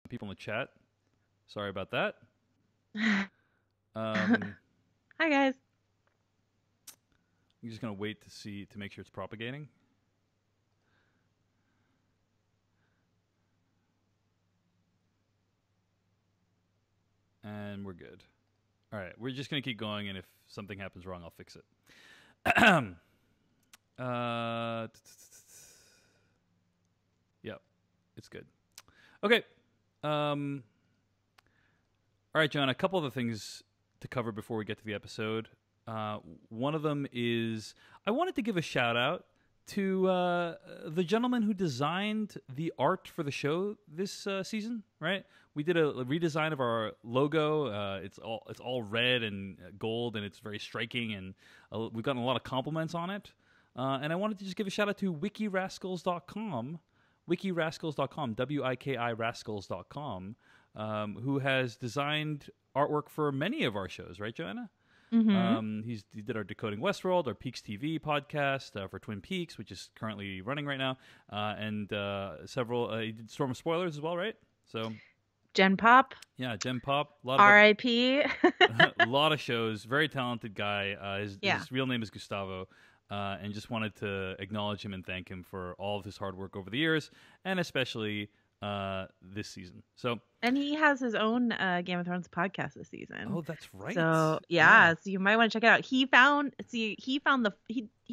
people in the chat. Sorry about that. Hi guys. I'm just gonna wait to make sure it's propagating. And we're good. All right, we're just gonna keep going, and if something happens wrong, I'll fix it. Yep, it's good. Okay. All right, John. A couple of the things to cover before we get to the episode. One of them is I wanted to give a shout out to the gentleman who designed the art for the show this season. Right, we did a redesign of our logo. It's all red and gold, and it's very striking, and we've gotten a lot of compliments on it. And I wanted to just give a shout out to wikirascals.com, wikirascals.com, WIKI-rascals.com, who has designed artwork for many of our shows, right, Joanna? Mm-hmm. He did our Decoding Westworld, our Peaks TV podcast for Twin Peaks, which is currently running right now, and several. He did Storm of Spoilers as well, right? So Gen Pop. yeah, Gem Pop, a lot of R.I.P. a lot of shows. Very talented guy. His real name is Gustavo. And just wanted to acknowledge him and thank him for all of his hard work over the years, and especially this season. And he has his own Game of Thrones podcast this season. Oh, that's right. So so you might want to check it out. He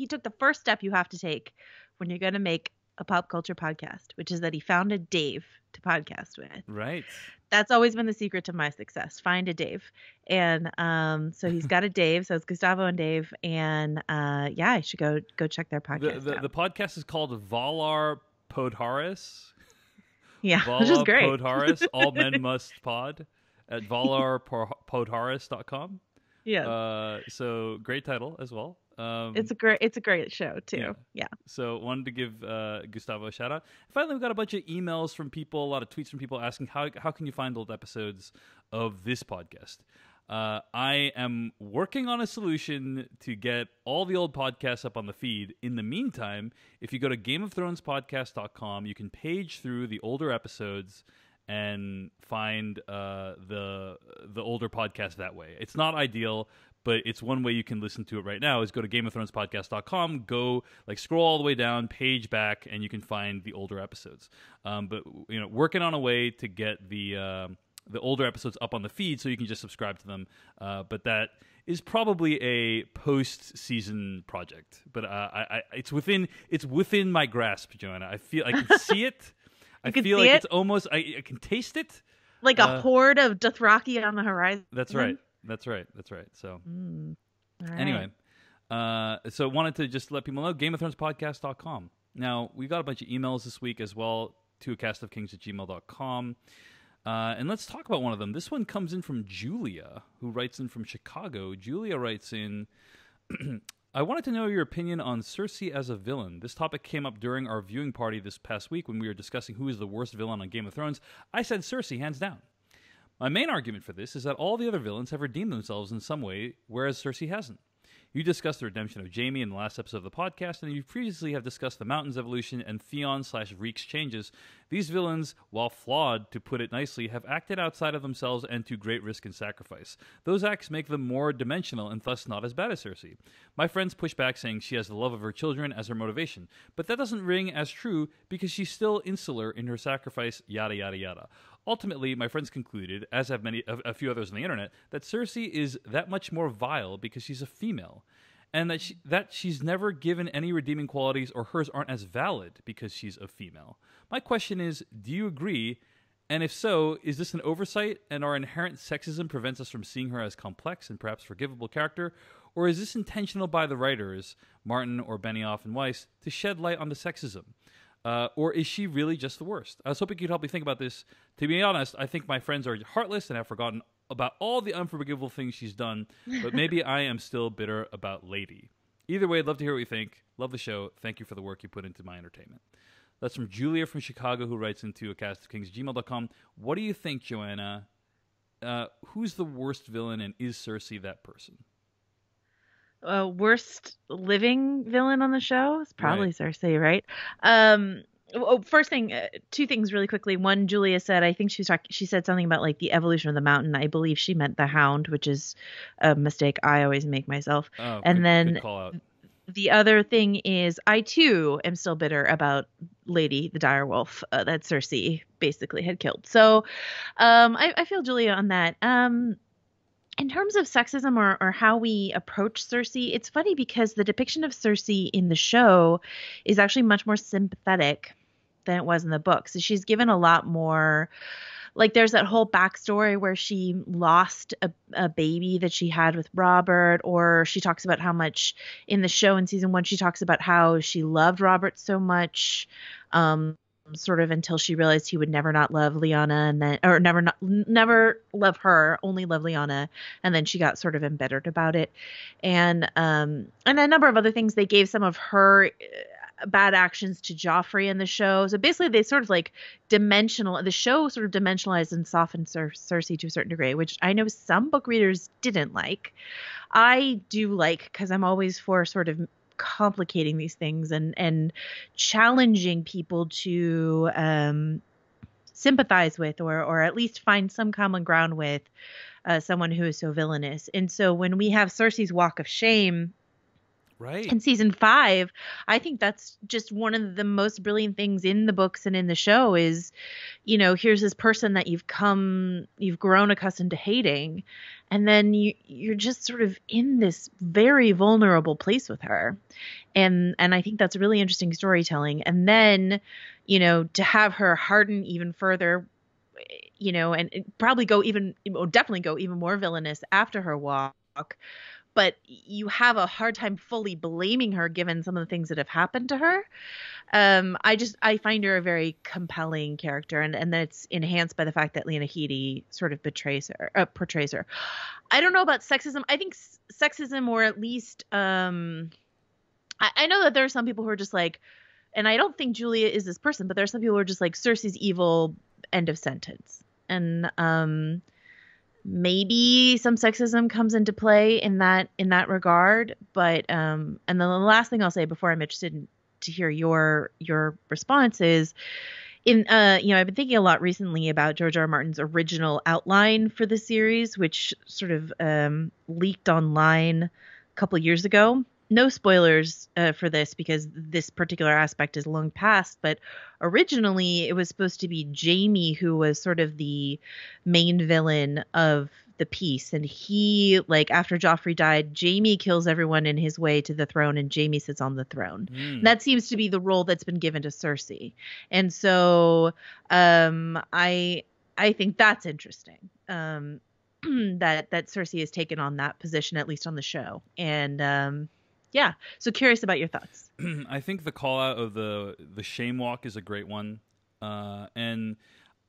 took the first step you have to take when you're going to make a pop culture podcast, which is that he found a Dave to podcast with. Right. That's always been the secret to my success. Find a Dave. And so he's got a Dave. So it's Gustavo and Dave. And you should go check their podcast out. The podcast is called Valar Podharis. Yeah, Valar which is great. Podharis, All Men Must Pod at valarpodharis.com. Yeah. So great title as well. It's a great show too. Yeah. So wanted to give Gustavo a shout out. Finally, we got a bunch of emails from people, a lot of tweets from people asking how can you find old episodes of this podcast. I am working on a solution to get all the old podcasts up on the feed. In the meantime, if you go to GameOfThronesPodcast.com, you can page through the older episodes and find the older podcast that way. It's not ideal, but it's one way you can listen to it right now is go to GameOfThronesPodcast.com, go scroll all the way down, page back, and you can find the older episodes. But working on a way to get the older episodes up on the feed so you can just subscribe to them. But that is probably a post-season project. But it's within my grasp, Joanna. I can see it. I feel like it's almost I can taste it. Like a horde of Dothraki on the horizon. That's right. So anyway, so wanted to just let people know GameOfThronesPodcast.com. Now, we got a bunch of emails this week as well to acastofkings@gmail.com. And let's talk about one of them. This one comes in from Julia, who writes in from Chicago. Julia writes in, I wanted to know your opinion on Cersei as a villain. This topic came up during our viewing party this past week when we were discussing who is the worst villain on Game of Thrones. I said Cersei, hands down. My main argument for this is that all the other villains have redeemed themselves in some way, whereas Cersei hasn't. You discussed the redemption of Jaime in the last episode of the podcast, and you previously have discussed the Mountain's evolution and Theon/Reek's changes. These villains, while flawed, to put it nicely, have acted outside of themselves and to great risk and sacrifice. Those acts make them more dimensional and thus not as bad as Cersei. My friends push back saying she has the love of her children as her motivation, but that doesn't ring as true because she's still insular in her sacrifice, yada yada yada. Ultimately, my friends concluded, as have a few others on the internet, that Cersei is that much more vile because she's a female, and that she's never given any redeeming qualities, or hers aren't as valid because she's a female. My question is, do you agree? And if so, is this an oversight, and our inherent sexism prevents us from seeing her as complex and perhaps forgivable character, or is this intentional by the writers, Martin or Benioff and Weiss, to shed light on the sexism? Or is she really just the worst? I was hoping you'd help me think about this. To be honest, I think my friends are heartless and have forgotten about all the unforgivable things she's done, but maybe I am still bitter about Lady. Either way, I'd love to hear what you think. Love the show. Thank you for the work you put into my entertainment. That's from Julia from Chicago, who writes into acastofkings@gmail.com. What do you think, Joanna? Who's the worst villain, and is Cersei that person? Worst living villain on the show is probably Right. Cersei, right? Oh, first thing, two things really quickly. One, Julia said, I think she said something about like the evolution of the mountain. I believe she meant the hound, which is a mistake I always make myself. Oh, And good then call out. the other thing is, I too am still bitter about Lady the direwolf that Cersei basically had killed. So, I feel Julia on that. In terms of sexism or how we approach Cersei, it's funny because the depiction of Cersei in the show is actually much more sympathetic than it was in the books. So she's given a lot more, like there's that whole backstory where she lost a baby that she had with Robert, or she talks about how much in the show in season 1, she talks about how she loved Robert so much. Sort of until she realized he would never not love Lyanna, and then or never love her, only love Lyanna, and then she got sort of embittered about it, and a number of other things. They gave some of her bad actions to Joffrey in the show, so basically they sort of like the show sort of dimensionalized and softened Cersei to a certain degree, which I know some book readers didn't like. I do like, because I'm always for sort of complicating these things and challenging people to sympathize with, or at least find some common ground with someone who is so villainous. And so when we have Cersei's walk of shame Right. in season 5, I think that's just one of the most brilliant things in the books and in the show is, here's this person that you've grown accustomed to hating, and then you're just sort of in this very vulnerable place with her. And I think that's really interesting storytelling. And then, to have her harden even further, and probably definitely go even more villainous after her walk. But you have a hard time fully blaming her given some of the things that have happened to her. I find her a very compelling character, and then it's enhanced by the fact that Lena Headey sort of portrays her. I don't know about sexism. I think sexism, or at least, I know that there are some people who are just like, and I don't think Julia is this person, but there are some people who are just like, Cersei's evil, end of sentence. And maybe some sexism comes into play in that regard. But and then the last thing I'll say before I'm interested to hear your response is, I've been thinking a lot recently about George R. R. Martin's original outline for the series, which sort of leaked online a couple years ago. No spoilers for this, because this particular aspect is long past, but originally it was supposed to be Jaime who was sort of the main villain of the piece. And he, like, after Joffrey died, Jaime kills everyone in his way to the throne, and Jaime sits on the throne. That seems to be the role that's been given to Cersei. And so I think that's interesting. That Cersei has taken on that position, at least on the show. And yeah, so curious about your thoughts. I think the call out of the shame walk is a great one, and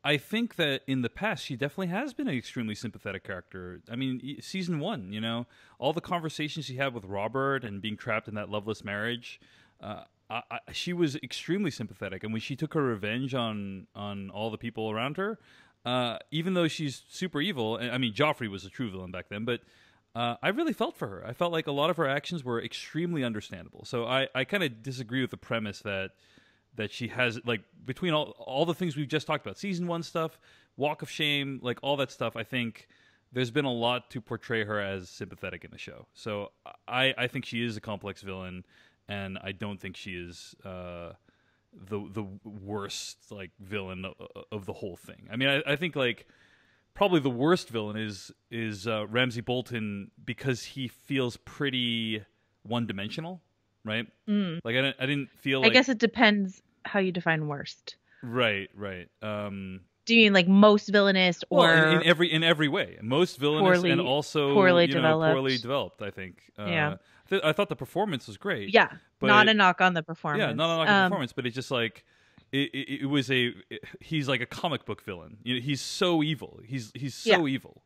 I think that in the past she definitely has been an extremely sympathetic character. I mean, season 1, all the conversations she had with Robert and being trapped in that loveless marriage, she was extremely sympathetic. And when she took her revenge on all the people around her, even though she's super evil, I mean, Joffrey was a true villain back then, but I really felt for her. I felt like a lot of her actions were extremely understandable. So I kind of disagree with the premise that she has, like, between all the things we've just talked about, season 1 stuff, walk of shame, like all that stuff, I think there's been a lot to portray her as sympathetic in the show. So I think she is a complex villain, and I don't think she is the worst, like, villain of the whole thing. I mean, I think, like, probably the worst villain is Ramsay Bolton, because he feels pretty one-dimensional, right? Like, I didn't feel like... I guess it depends how you define worst. Right. Do you mean like most villainous, or well, in every way, most villainous, and also poorly developed? I think. Yeah. I thought the performance was great. Yeah, but not a knock on the performance. Yeah, not a knock on the performance, but it's just like he's like a comic book villain. He's so evil. He's so evil.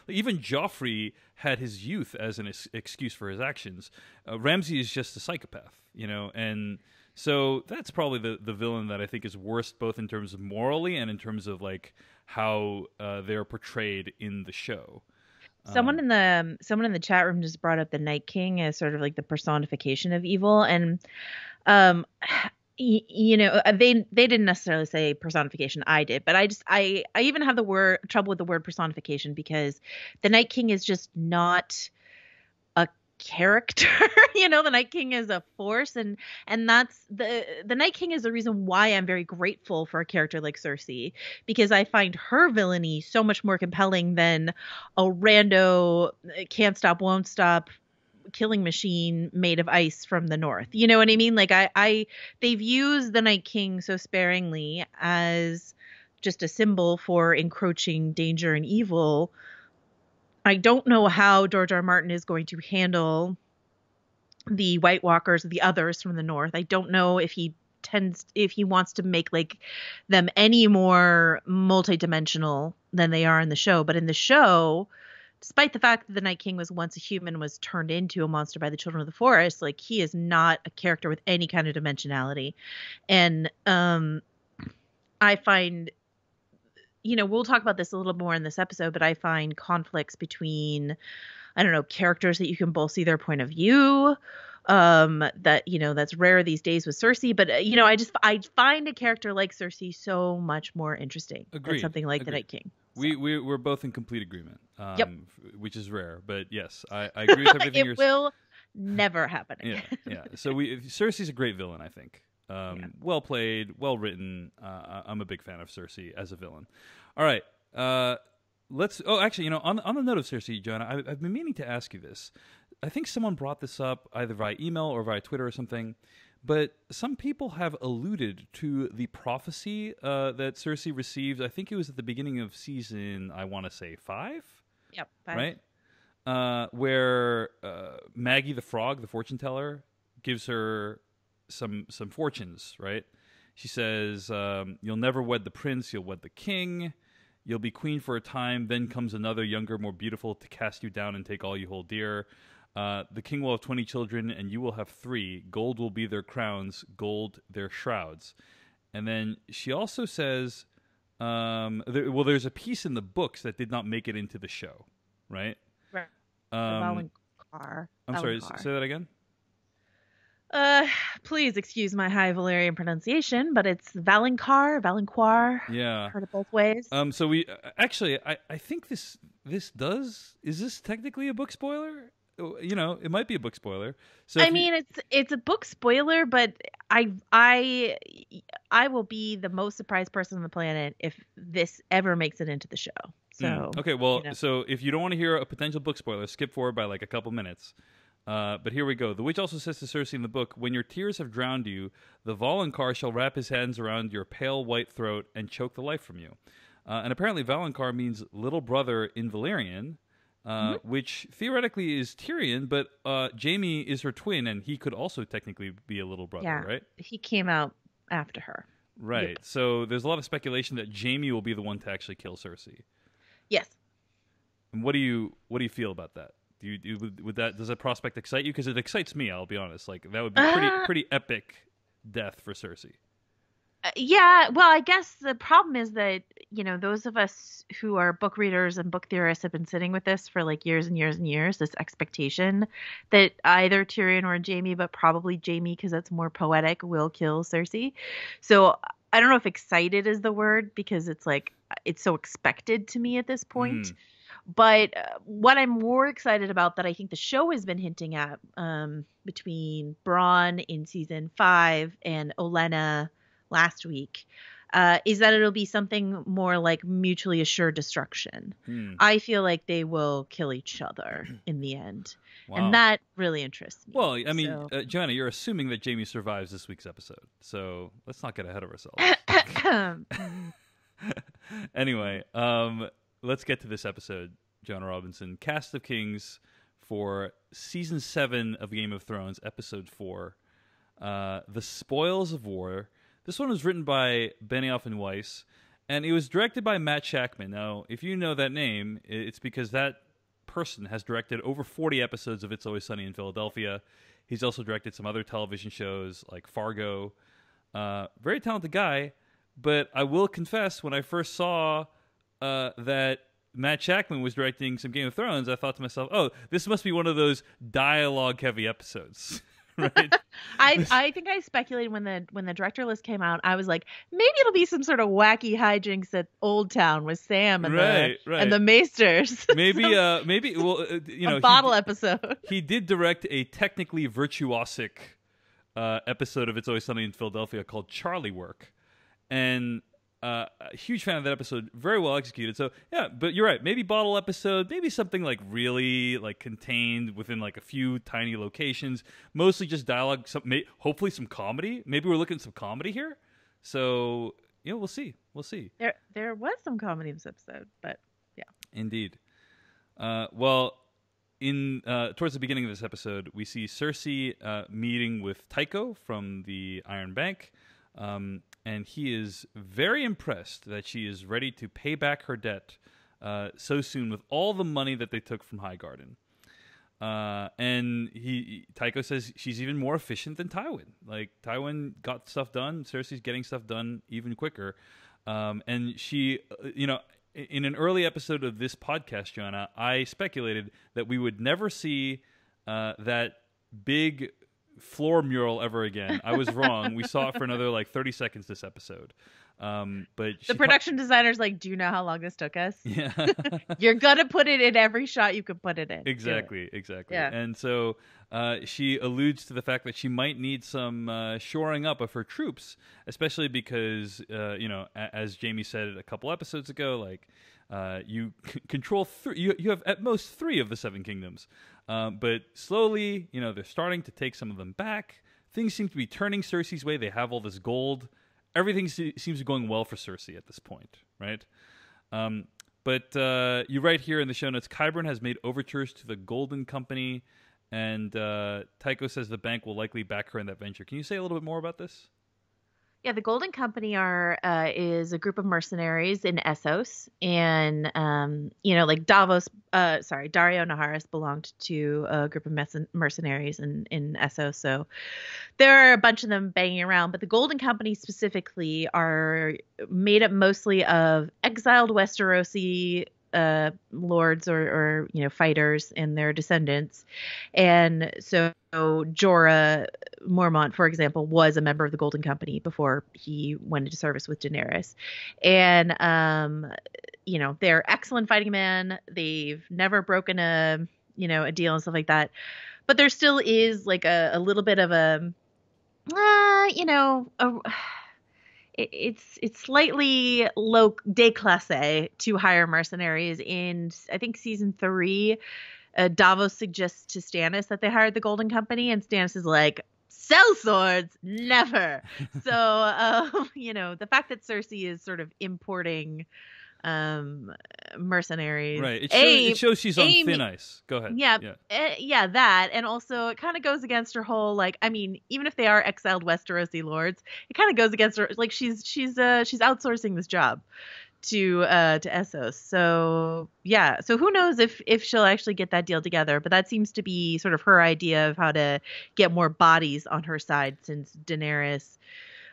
Even Joffrey had his youth as an excuse for his actions. Ramsay is just a psychopath. And so that's probably the villain that I think is worst, both in terms of morally and in terms of, like, how they're portrayed in the show. Someone in the chat room just brought up the Night King as sort of like the personification of evil, and they didn't necessarily say personification. I did, but I even have the word trouble with the word personification because the Night King is just not a character. The Night King is a force, and that's the Night King is the reason why I'm very grateful for a character like Cersei, because I find her villainy so much more compelling than a rando can't stop won't stop killing machine made of ice from the north. You know what I mean? Like they've used the Night King so sparingly as just a symbol for encroaching danger and evil. I don't know how George R. R. Martin is going to handle the White Walkers, the others from the north. I don't know if he wants to make like them any more multidimensional than they are in the show. But in the show, despite the fact that the Night King was once a human, was turned into a monster by the Children of the Forest, like he is not a character with any kind of dimensionality. And I find, we'll talk about this a little more in this episode, but I find conflicts between, I don't know, characters that you can both see their point of view. That's rare these days with Cersei, but I find a character like Cersei so much more interesting than something like the Night King. So. We're both in complete agreement. Yep. Which is rare, but yes, I agree with everything it will never happen again. Yeah. So Cersei's a great villain, I think. Well played, well written. I'm a big fan of Cersei as a villain. All right. Actually, on the note of Cersei, Joanna, I've been meaning to ask you this. I think someone brought this up either via email or via Twitter or something, but some people have alluded to the prophecy that Cersei received. I think it was at the beginning of season, I want to say 5? Yep. 5. Right? Where Maggie the Frog, the fortune teller, gives her some fortunes, right? She says, you'll never wed the prince, you'll wed the king. You'll be queen for a time, then comes another younger, more beautiful to cast you down and take all you hold dear. The king will have 20 children, and you will have 3. Gold will be their crowns, gold their shrouds. And then she also says, there's a piece in the books that did not make it into the show, right? Right. Valonqar. I'm sorry, say that again? Please excuse my high Valyrian pronunciation, but it's Valonqar. Yeah. Heard it both ways. So we actually, I think this is this technically a book spoiler? It might be a book spoiler. So it's a book spoiler, but I will be the most surprised person on the planet if this ever makes it into the show. So okay, well, so if you don't want to hear a potential book spoiler, skip forward by like a couple minutes. But here we go. The witch also says to Cersei in the book, when your tears have drowned you, the Valonqar shall wrap his hands around your pale white throat and choke the life from you. And apparently Valonqar means little brother in Valyrian, which theoretically is Tyrion, but Jaime is her twin, and he could also technically be a little brother, right? He came out after her. Right. Yep. So there's a lot of speculation that Jaime will be the one to actually kill Cersei. Yes. And what do you feel about that? Does that prospect excite you? Because it excites me. I'll be honest. Like that would be pretty epic death for Cersei. Yeah. Well, I guess the problem is that those of us who are book readers and book theorists have been sitting with this for like years and years and years. This expectation that either Tyrion or Jaime, but probably Jaime because that's more poetic, will kill Cersei. So I don't know if excited is the word because it's like it's so expected to me at this point. But what I'm more excited about that I think the show has been hinting at between Bronn in season 5 and Olenna last week is that it'll be something more like mutually assured destruction. I feel like they will kill each other in the end. Wow. And that really interests me. Well, I mean, Joanna, you're assuming that Jaime survives this week's episode. So let's not get ahead of ourselves. Anyway, let's get to this episode, Joanna Robinson. Cast of Kings for Season 7 of Game of Thrones, Episode 4. The Spoils of War. This one was written by Benioff and Weiss, and it was directed by Matt Shakman. Now, if you know that name, it's because that person has directed over 40 episodes of It's Always Sunny in Philadelphia. He's also directed some other television shows like Fargo. Very talented guy, but I will confess, when I first saw that Matt Shakman was directing some Game of Thrones, I thought to myself, oh, this must be one of those dialogue-heavy episodes, right? I think I speculated when the director list came out. I was like, maybe it'll be some sort of wacky hijinks at Old Town with Sam and Right, the Maesters. Maybe. Well, a bottle episode. He did direct a technically virtuosic episode of It's Always Sunny in Philadelphia called Charlie Work, and a huge fan of that episode. Very well executed. So yeah, but you're right. Maybe bottle episode. Maybe something like really like contained within like a few tiny locations. Mostly just dialogue. Hopefully some comedy. Maybe we're looking at some comedy here. So we'll see. We'll see. There was some comedy in this episode, but yeah. Indeed. Well, in towards the beginning of this episode, we see Cersei meeting with Tycho from the Iron Bank. And he is very impressed that she is ready to pay back her debt so soon with all the money that they took from Highgarden. And Tycho says she's even more efficient than Tywin. Like, Tywin got stuff done. Cersei's getting stuff done even quicker. And she, in an early episode of this podcast, Joanna, I speculated that we would never see that big floor mural ever again. I was wrong. We saw it for another like 30 seconds this episode. But the production designer's like, do you know how long this took us? Yeah. You're gonna put it in every shot you could put it in. Exactly. Yeah. And so she alludes to the fact that she might need some shoring up of her troops, especially because as Jamie said a couple episodes ago, like you control you have at most 3 of the 7 kingdoms. But slowly, they're starting to take some of them back. Things seem to be turning Cersei's way. They have all this gold. Everything seems to be going well for Cersei at this point, right? But you write here in the show notes, Qyburn has made overtures to the Golden Company, and Tycho says the bank will likely back her in that venture. Can you say a little bit more about this? Yeah, the Golden Company is a group of mercenaries in Essos, and like Dario Naharis belonged to a group of mercenaries in Essos, so there are a bunch of them banging around. But the Golden Company specifically are made up mostly of exiled Westerosi lords or fighters and their descendants, and so Jorah Mormont, for example, was a member of the Golden Company before he went into service with Daenerys, and they're excellent fighting men. They've never broken a deal and stuff like that, but there still is like a little bit of it's slightly low déclassé to hire mercenaries. In I think season 3, Davos suggests to Stannis that they hired the Golden Company, and Stannis is like, sell swords, never. So the fact that Cersei is sort of importing mercenaries, right? It shows she's on thin ice. Go ahead. Yeah, that, and also it kind of goes against her whole, like, I mean, even if they are exiled Westerosi lords, it kind of goes against her. Like, she's outsourcing this job to Essos. So yeah, so who knows if she'll actually get that deal together? But that seems to be sort of her idea of how to get more bodies on her side, since Daenerys,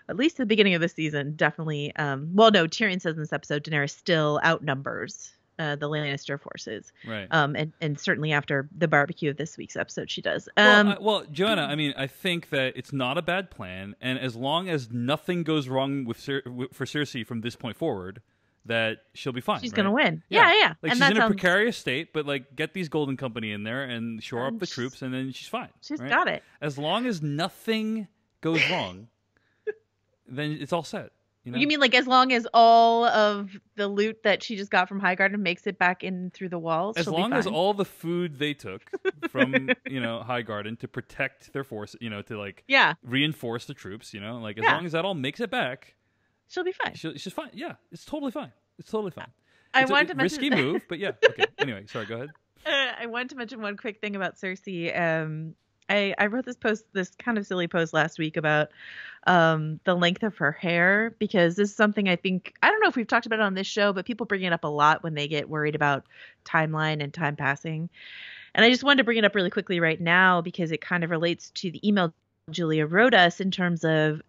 at least at the beginning of the season, definitely. Tyrion says in this episode, Daenerys still outnumbers the Lannister forces. Right. And certainly after the barbecue of this week's episode, she does. Joanna, I mean, I think that it's not a bad plan, and as long as nothing goes wrong for Cersei from this point forward, that she'll be fine. She's right? gonna win. Yeah. Like, she's in a precarious state, but like, get these Golden Company in there and shore up the troops, and then she's fine. She's got it. As long as nothing goes wrong, then it's all set. You mean like as long as all of the loot that she just got from Highgarden makes it back in through the walls? As long as all the food they took from Highgarden to protect their force, to like reinforce the troops, as long as that all makes it back, she'll be fine. She's fine. Yeah, it's totally fine. It's totally fine. I wanted to mention risky move, but yeah. Okay. Anyway, sorry. Go ahead. I wanted to mention one quick thing about Cersei. I wrote this kind of silly post last week about the length of her hair, because this is something I don't know if we've talked about it on this show, but people bring it up a lot when they get worried about timeline and time passing. And I just wanted to bring it up really quickly right now because it kind of relates to the email Julia wrote us in terms of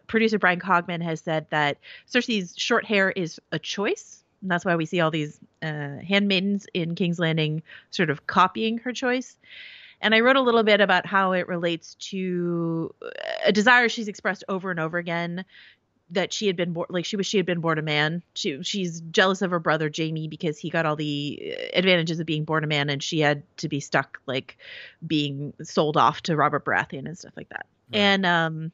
producer Brian Cogman has said that Cersei's short hair is a choice. And that's why we see all these handmaidens in King's Landing sort of copying her choice. And I wrote a little bit about how it relates to a desire she's expressed over and over again, that she had been born, like she had been born a man. She's jealous of her brother Jamie because he got all the advantages of being born a man, and she had to be stuck like being sold off to Robert Baratheon and stuff like that. Right.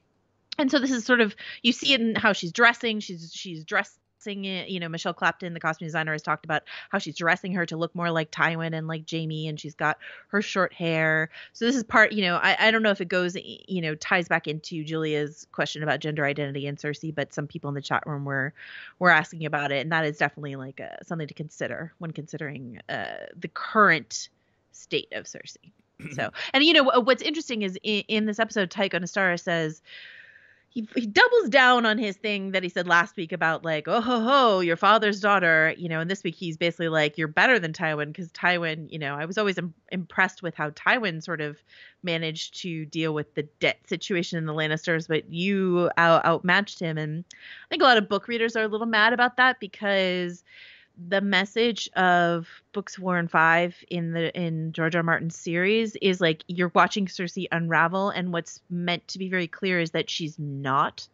And so this is sort of, you see it in how she's dressing. She's dressing it. You know, Michelle Clapton, the costume designer, has talked about how she's dressing her to look more like Tywin and like Jamie, and she's got her short hair. So this is part, you know, I don't know if it goes, you know, ties back into Julia's question about gender identity and Cersei, but some people in the chat room were asking about it, and that is definitely like something to consider when considering the current state of Cersei. So, and you know what's interesting is in this episode, Tycho Nastara says, he doubles down on his thing that he said last week about like, oh ho ho, your father's daughter, you know, and this week he's basically like, you're better than Tywin, because Tywin, you know, I was always impressed with how Tywin sort of managed to deal with the debt situation in the Lannisters, but you outmatched him. And I think a lot of book readers are a little mad about that, because the message of books 4 and 5 in George R. R. Martin's series is like, you're watching Cersei unravel, and what's meant to be very clear is that she's not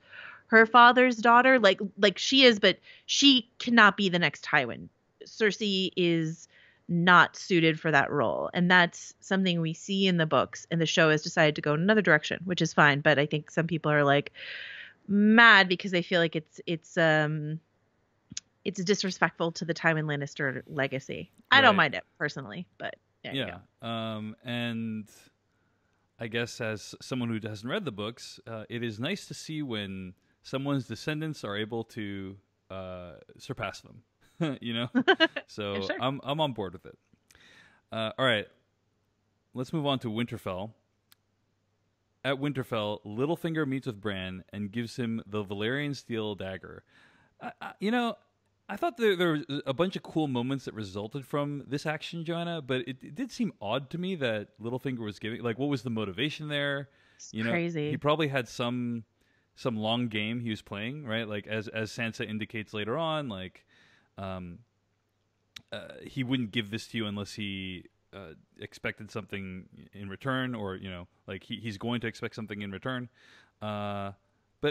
her father's daughter. Like she is, but she cannot be the next Tywin. Cersei is not suited for that role, and that's something we see in the books, and the show has decided to go in another direction, which is fine. But I think some people are like mad because they feel like it's disrespectful to the Tywin Lannister legacy. I don't mind it personally, but yeah. And I guess as someone who hasn't read the books, it is nice to see when someone's descendants are able to surpass them. You know, so yeah, sure. I'm on board with it. All right, let's move on to Winterfell. At Winterfell, Littlefinger meets with Bran and gives him the Valyrian steel dagger. You know, I thought there was a bunch of cool moments that resulted from this action, Joanna, but it did seem odd to me that Littlefinger was giving, like, what was the motivation there? It's crazy. He probably had some long game he was playing, right? Like, as Sansa indicates later on, like, he wouldn't give this to you unless he expected something in return, or, you know, like he's going to expect something in return. But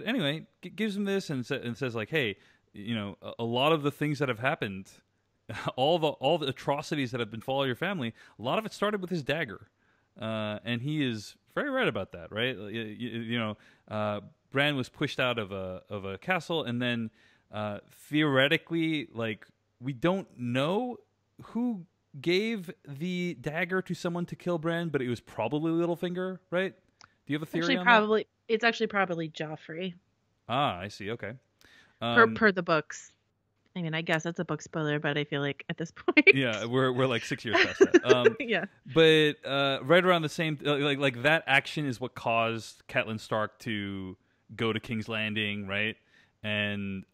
anyway, gives him this and says like, hey, you know, a lot of the things that have happened, all the atrocities that have been following your family, a lot of it started with his dagger, and he is very right about that, right? You know, Bran was pushed out of a castle, and then theoretically, like, we don't know who gave the dagger to someone to kill Bran, but it was probably Littlefinger, right? Do you have a theory on that? It's actually probably Joffrey. Ah, I see. Okay. Per the books. I mean, I guess that's a book spoiler, but I feel like at this point, yeah, we're like 6 years past that. Yeah. But right around the same, like that action is what caused Catelyn Stark to go to King's Landing, right? And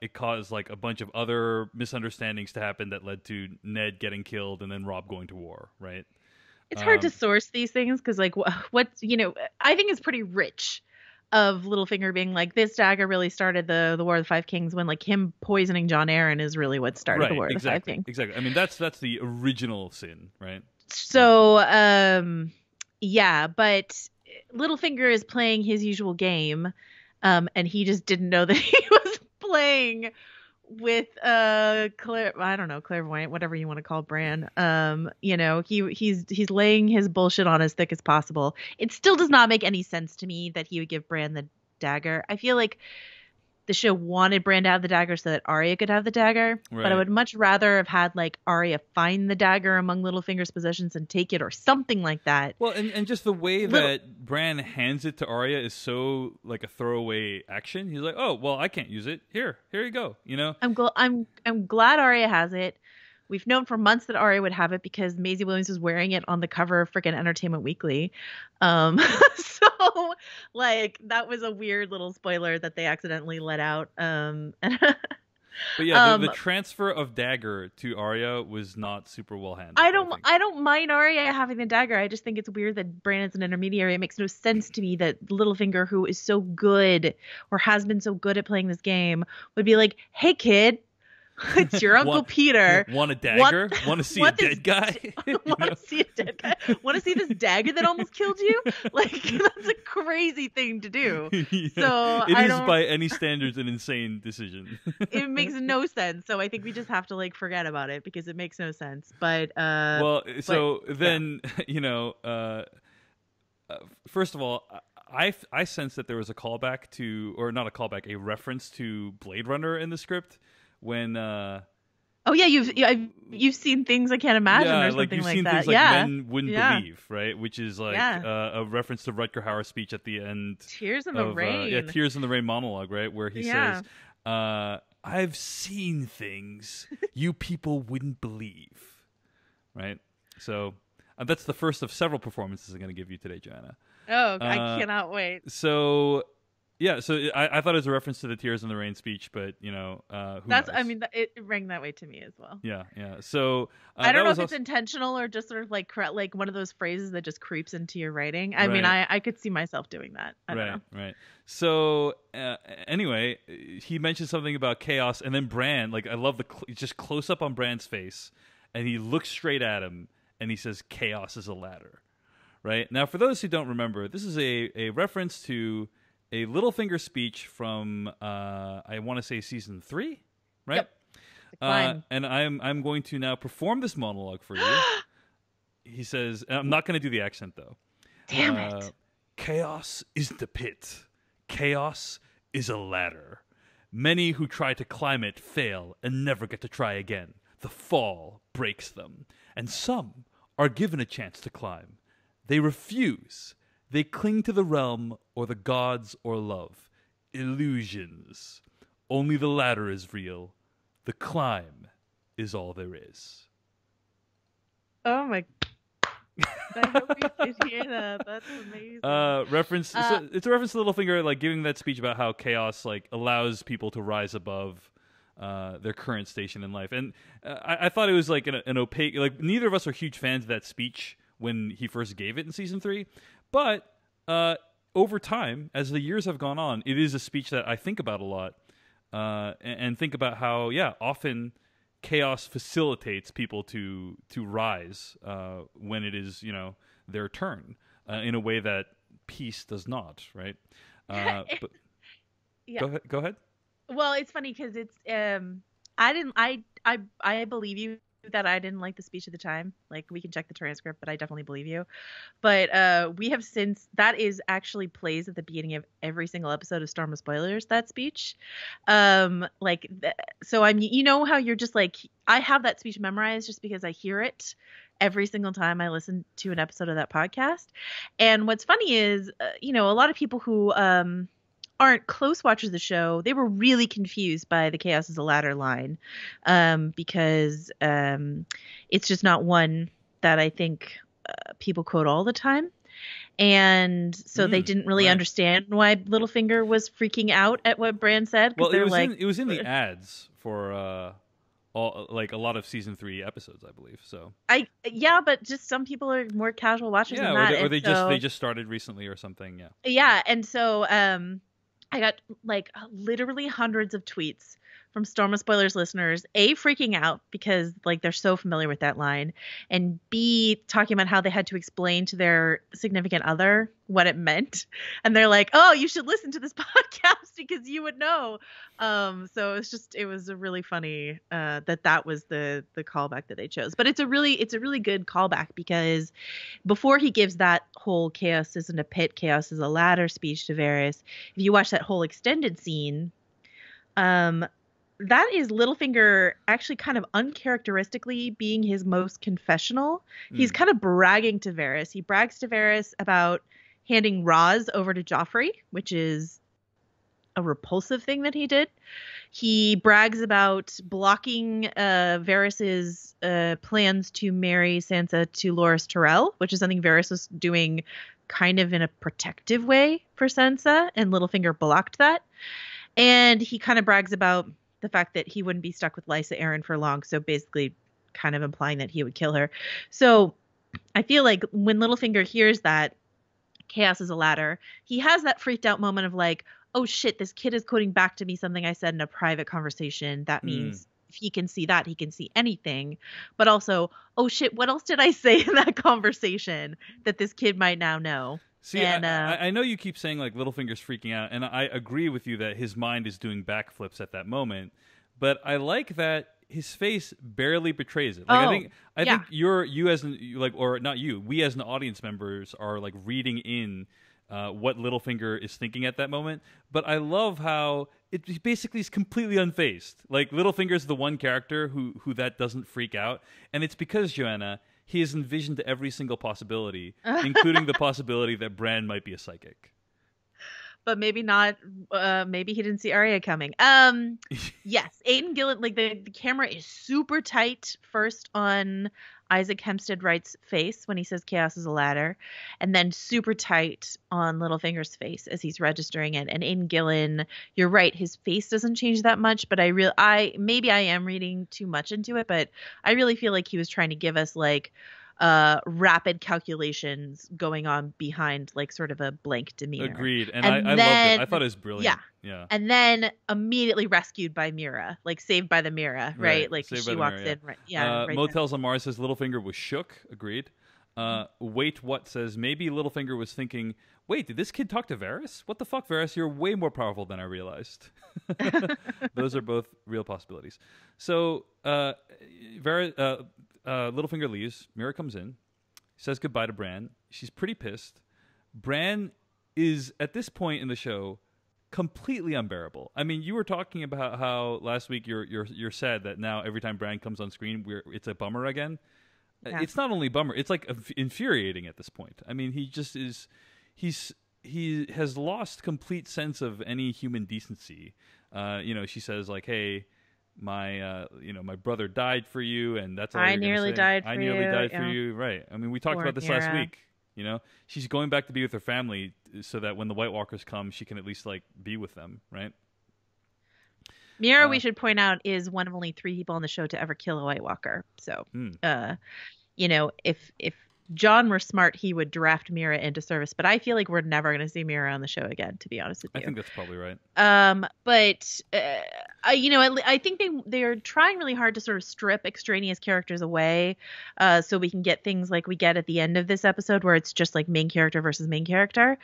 it caused like a bunch of other misunderstandings to happen that led to Ned getting killed and then Robb going to war, right? It's hard to source these things because, like, what's, you know, I think it's pretty rich of Littlefinger being like, this dagger really started the War of the Five Kings, when like him poisoning Jon Arryn is really what started the War of the Five Kings. Exactly. I mean, that's the original sin, right? So, yeah, but Littlefinger is playing his usual game, and he just didn't know that he was playing with I don't know, clairvoyant, whatever you want to call Bran. You know, he's laying his bullshit on as thick as possible. It still does not make any sense to me that he would give Bran the dagger. I feel like the show wanted Bran to have the dagger so that Arya could have the dagger, right. But I would much rather have had like Arya find the dagger among Littlefinger's possessions and take it, or something like that. Well, and just the way that Bran hands it to Arya is so like a throwaway action. He's like, "Oh, well, I can't use it. Here you go." You know. I'm glad Arya has it. We've known for months that Arya would have it because Maisie Williams was wearing it on the cover of freaking Entertainment Weekly. So like that was a weird little spoiler that they accidentally let out. But yeah, the transfer of dagger to Arya was not super well handled. I don't mind Arya having the dagger. I just think it's weird that Bran is an intermediary. It makes no sense to me that Littlefinger, who is so good or has been so good at playing this game, would be like, "Hey kid, It's your Uncle Peter. Want a dagger? Want to see a dead guy? Want to see a dead guy? Want to see this dagger that almost killed you? Like, that's a crazy thing to do. Yeah. So it is by any standards an insane decision. It makes no sense. So I think we just have to like forget about it because it makes no sense. But then first of all, I sense that there was a callback to, or not a callback, a reference to Blade Runner in the script when. Oh yeah, you've seen things I can't imagine, or something you've like seen that. Things like men wouldn't believe, right? Which is like a reference to Rutger Hauer's speech at the end. Tears in the Rain. Tears in the Rain monologue, right, where he says, "I've seen things you people wouldn't believe," right? So that's the first of several performances I'm going to give you today, Joanna. Oh, I cannot wait. So, yeah, I thought it was a reference to the Tears in the Rain speech, but, who knows? I mean, it rang that way to me as well. Yeah. So I don't know if it's intentional or just sort of like one of those phrases that just creeps into your writing. I mean, I could see myself doing that. I don't know. Right. So, anyway, he mentioned something about chaos, and then Bran, like, I love just close up on Bran's face, and he looks straight at him, and he says, "Chaos is a ladder." Right? Now, for those who don't remember, this is a reference to a Littlefinger speech from, I want to say season 3, right? Yep. And I'm going to now perform this monologue for you. He says, I'm not going to do the accent, though. Damn it. Chaos isn't a pit. Chaos is a ladder. Many who try to climb it fail and never get to try again. The fall breaks them. And some are given a chance to climb. They refuse. They cling to the realm or the gods or love. Illusions. Only the ladder is real. The climb is all there is. Oh my! I hope you could hear that. That's amazing. Reference. It's a reference to Littlefinger, like giving that speech about how chaos like allows people to rise above their current station in life. And I thought it was like an opaque. Like neither of us are huge fans of that speech when he first gave it in season 3, but over time, as the years have gone on, it is a speech that I think about a lot, and think about how often chaos facilitates people to rise when it is their turn in a way that peace does not, right? But go ahead. Well, it's funny because it's I believe you that I didn't like the speech at the time. Like we can check the transcript, but I definitely believe you. But we have since that is actually plays at the beginning of every single episode of Storm of Spoilers, that speech. So I'm how you're just like I have that speech memorized just because I hear it every single time I listen to an episode of that podcast. And what's funny is a lot of people who aren't close watchers of the show, they were really confused by the chaos is a ladder line because it's just not one that I think people quote all the time. And so they didn't really understand why Littlefinger was freaking out at what Bran said. Well, it was in the ads for a lot of season 3 episodes, I believe. So but just some people are more casual watchers than that. Or they just started recently or something. Yeah, and so I got like literally hundreds of tweets from Storm of Spoilers listeners, A, freaking out because like they're so familiar with that line, and B, talking about how they had to explain to their significant other what it meant. And they're like, "Oh, you should listen to this podcast because you would know." So it was a really funny that was the callback that they chose. But it's a really good callback because before he gives that whole chaos isn't a pit, chaos is a ladder speech to Varys, if you watch that whole extended scene, that is Littlefinger actually kind of uncharacteristically being his most confessional. He's kind of bragging to Varys. He brags to Varys about handing Roz over to Joffrey, which is a repulsive thing that he did. He brags about blocking Varys's plans to marry Sansa to Loras Tyrell, which is something Varys was doing kind of in a protective way for Sansa, and Littlefinger blocked that. And he kind of brags about the fact that he wouldn't be stuck with Lysa Arryn for long, so basically kind of implying that he would kill her. So I feel like when Littlefinger hears that chaos is a ladder, he has that freaked out moment of like, oh shit, this kid is quoting back to me something I said in a private conversation. That means if he can see that, he can see anything. But also, oh shit, what else did I say in that conversation that this kid might now know? See, And I know you keep saying like Littlefinger's freaking out, and I agree with you that his mind is doing backflips at that moment. But I like that his face barely betrays it. Like I think you as like, or not you, we as an audience members are like reading in what Littlefinger is thinking at that moment. But I love how it basically is completely unfazed. Like Littlefinger is the one character who that doesn't freak out, and it's because Joanna, he has envisioned every single possibility, including the possibility that Bran might be a psychic. But maybe not. Maybe he didn't see Arya coming. Yes, Aidan Gillen. Like the camera is super tight first on Isaac Hempstead Wright's face when he says "chaos is a ladder," and then super tight on Littlefinger's face as he's registering it. And Aidan Gillen, you're right, his face doesn't change that much. But maybe I am reading too much into it, but I really feel like he was trying to give us like rapid calculations going on behind like sort of a blank demeanor. Agreed. And I loved it. I thought it was brilliant. Yeah. And then immediately rescued by Mira, like saved by the Mira, right? Like she walks in. Right. Yeah. Motels on Mars says Littlefinger was shook. Agreed. Wait, what says maybe Littlefinger was thinking, wait, did this kid talk to Varys? What the fuck, Varys? You're way more powerful than I realized. Those are both real possibilities. So Littlefinger leaves. Mira comes in, says goodbye to Bran. She's pretty pissed. Bran is, at this point in the show, completely unbearable. I mean, you were talking about how last week you're sad that now every time Bran comes on screen, it's a bummer again. Yeah. It's not only bummer; it's like infuriating at this point. I mean, he just is. He has lost complete sense of any human decency. She says like, "Hey, my brother died for you," and that's all I you're nearly say. died for I you. nearly died for you. Right. I mean, we talked about this last week. She's going back to be with her family so that when the White Walkers come, she can at least like be with them. Right. Mira, we should point out, is one of only 3 people on the show to ever kill a White Walker. So, if John were smart, he would draft Mira into service. But I feel like we're never going to see Mira on the show again, to be honest with you. I think that's probably right. I think they are trying really hard to sort of strip extraneous characters away, so we can get things like we get at the end of this episode, where it's just like main character versus main character.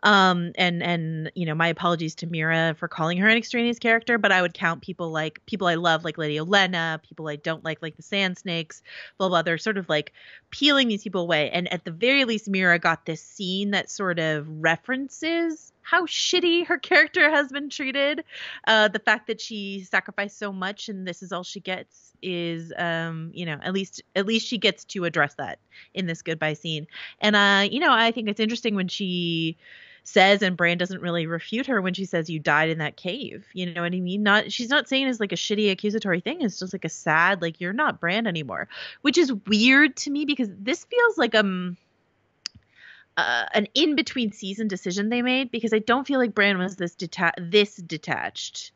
My apologies to Mira for calling her an extraneous character, but I would count people I love, like Lady Olenna, people I don't like the Sand Snakes, blah, blah. They're sort of like peeling these people away. And at the very least, Mira got this scene that sort of references how shitty her character has been treated. The fact that she sacrificed so much and this is all she gets is, at least she gets to address that in this goodbye scene. And, I think it's interesting when she says, and Bran doesn't really refute her when she says, you died in that cave. You know what I mean? She's not saying it's like a shitty accusatory thing. It's just like a sad, like, you're not Bran anymore, which is weird to me because this feels like, an in-between season decision they made, because I don't feel like Bran was this detached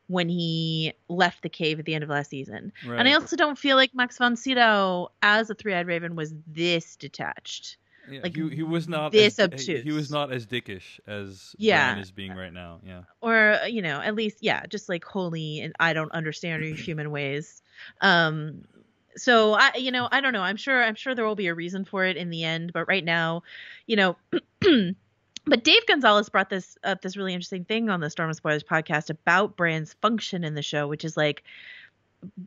when he left the cave at the end of last season. Right. And I also don't feel like Max von Sydow as a Three-Eyed Raven was this detached. Yeah, like he was not this obtuse. He was not as dickish as Bran is being right now. Yeah. Or at least just like holy and I don't understand your human ways. So I don't know. I'm sure there will be a reason for it in the end. But right now, but Dave Gonzalez brought this really interesting thing on the Storm of Spoilers podcast about Bran's function in the show, which is like,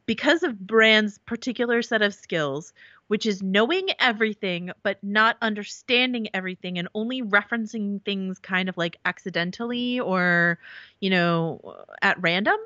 because of Bran's particular set of skills, which is knowing everything, but not understanding everything and only referencing things kind of like accidentally or, at random.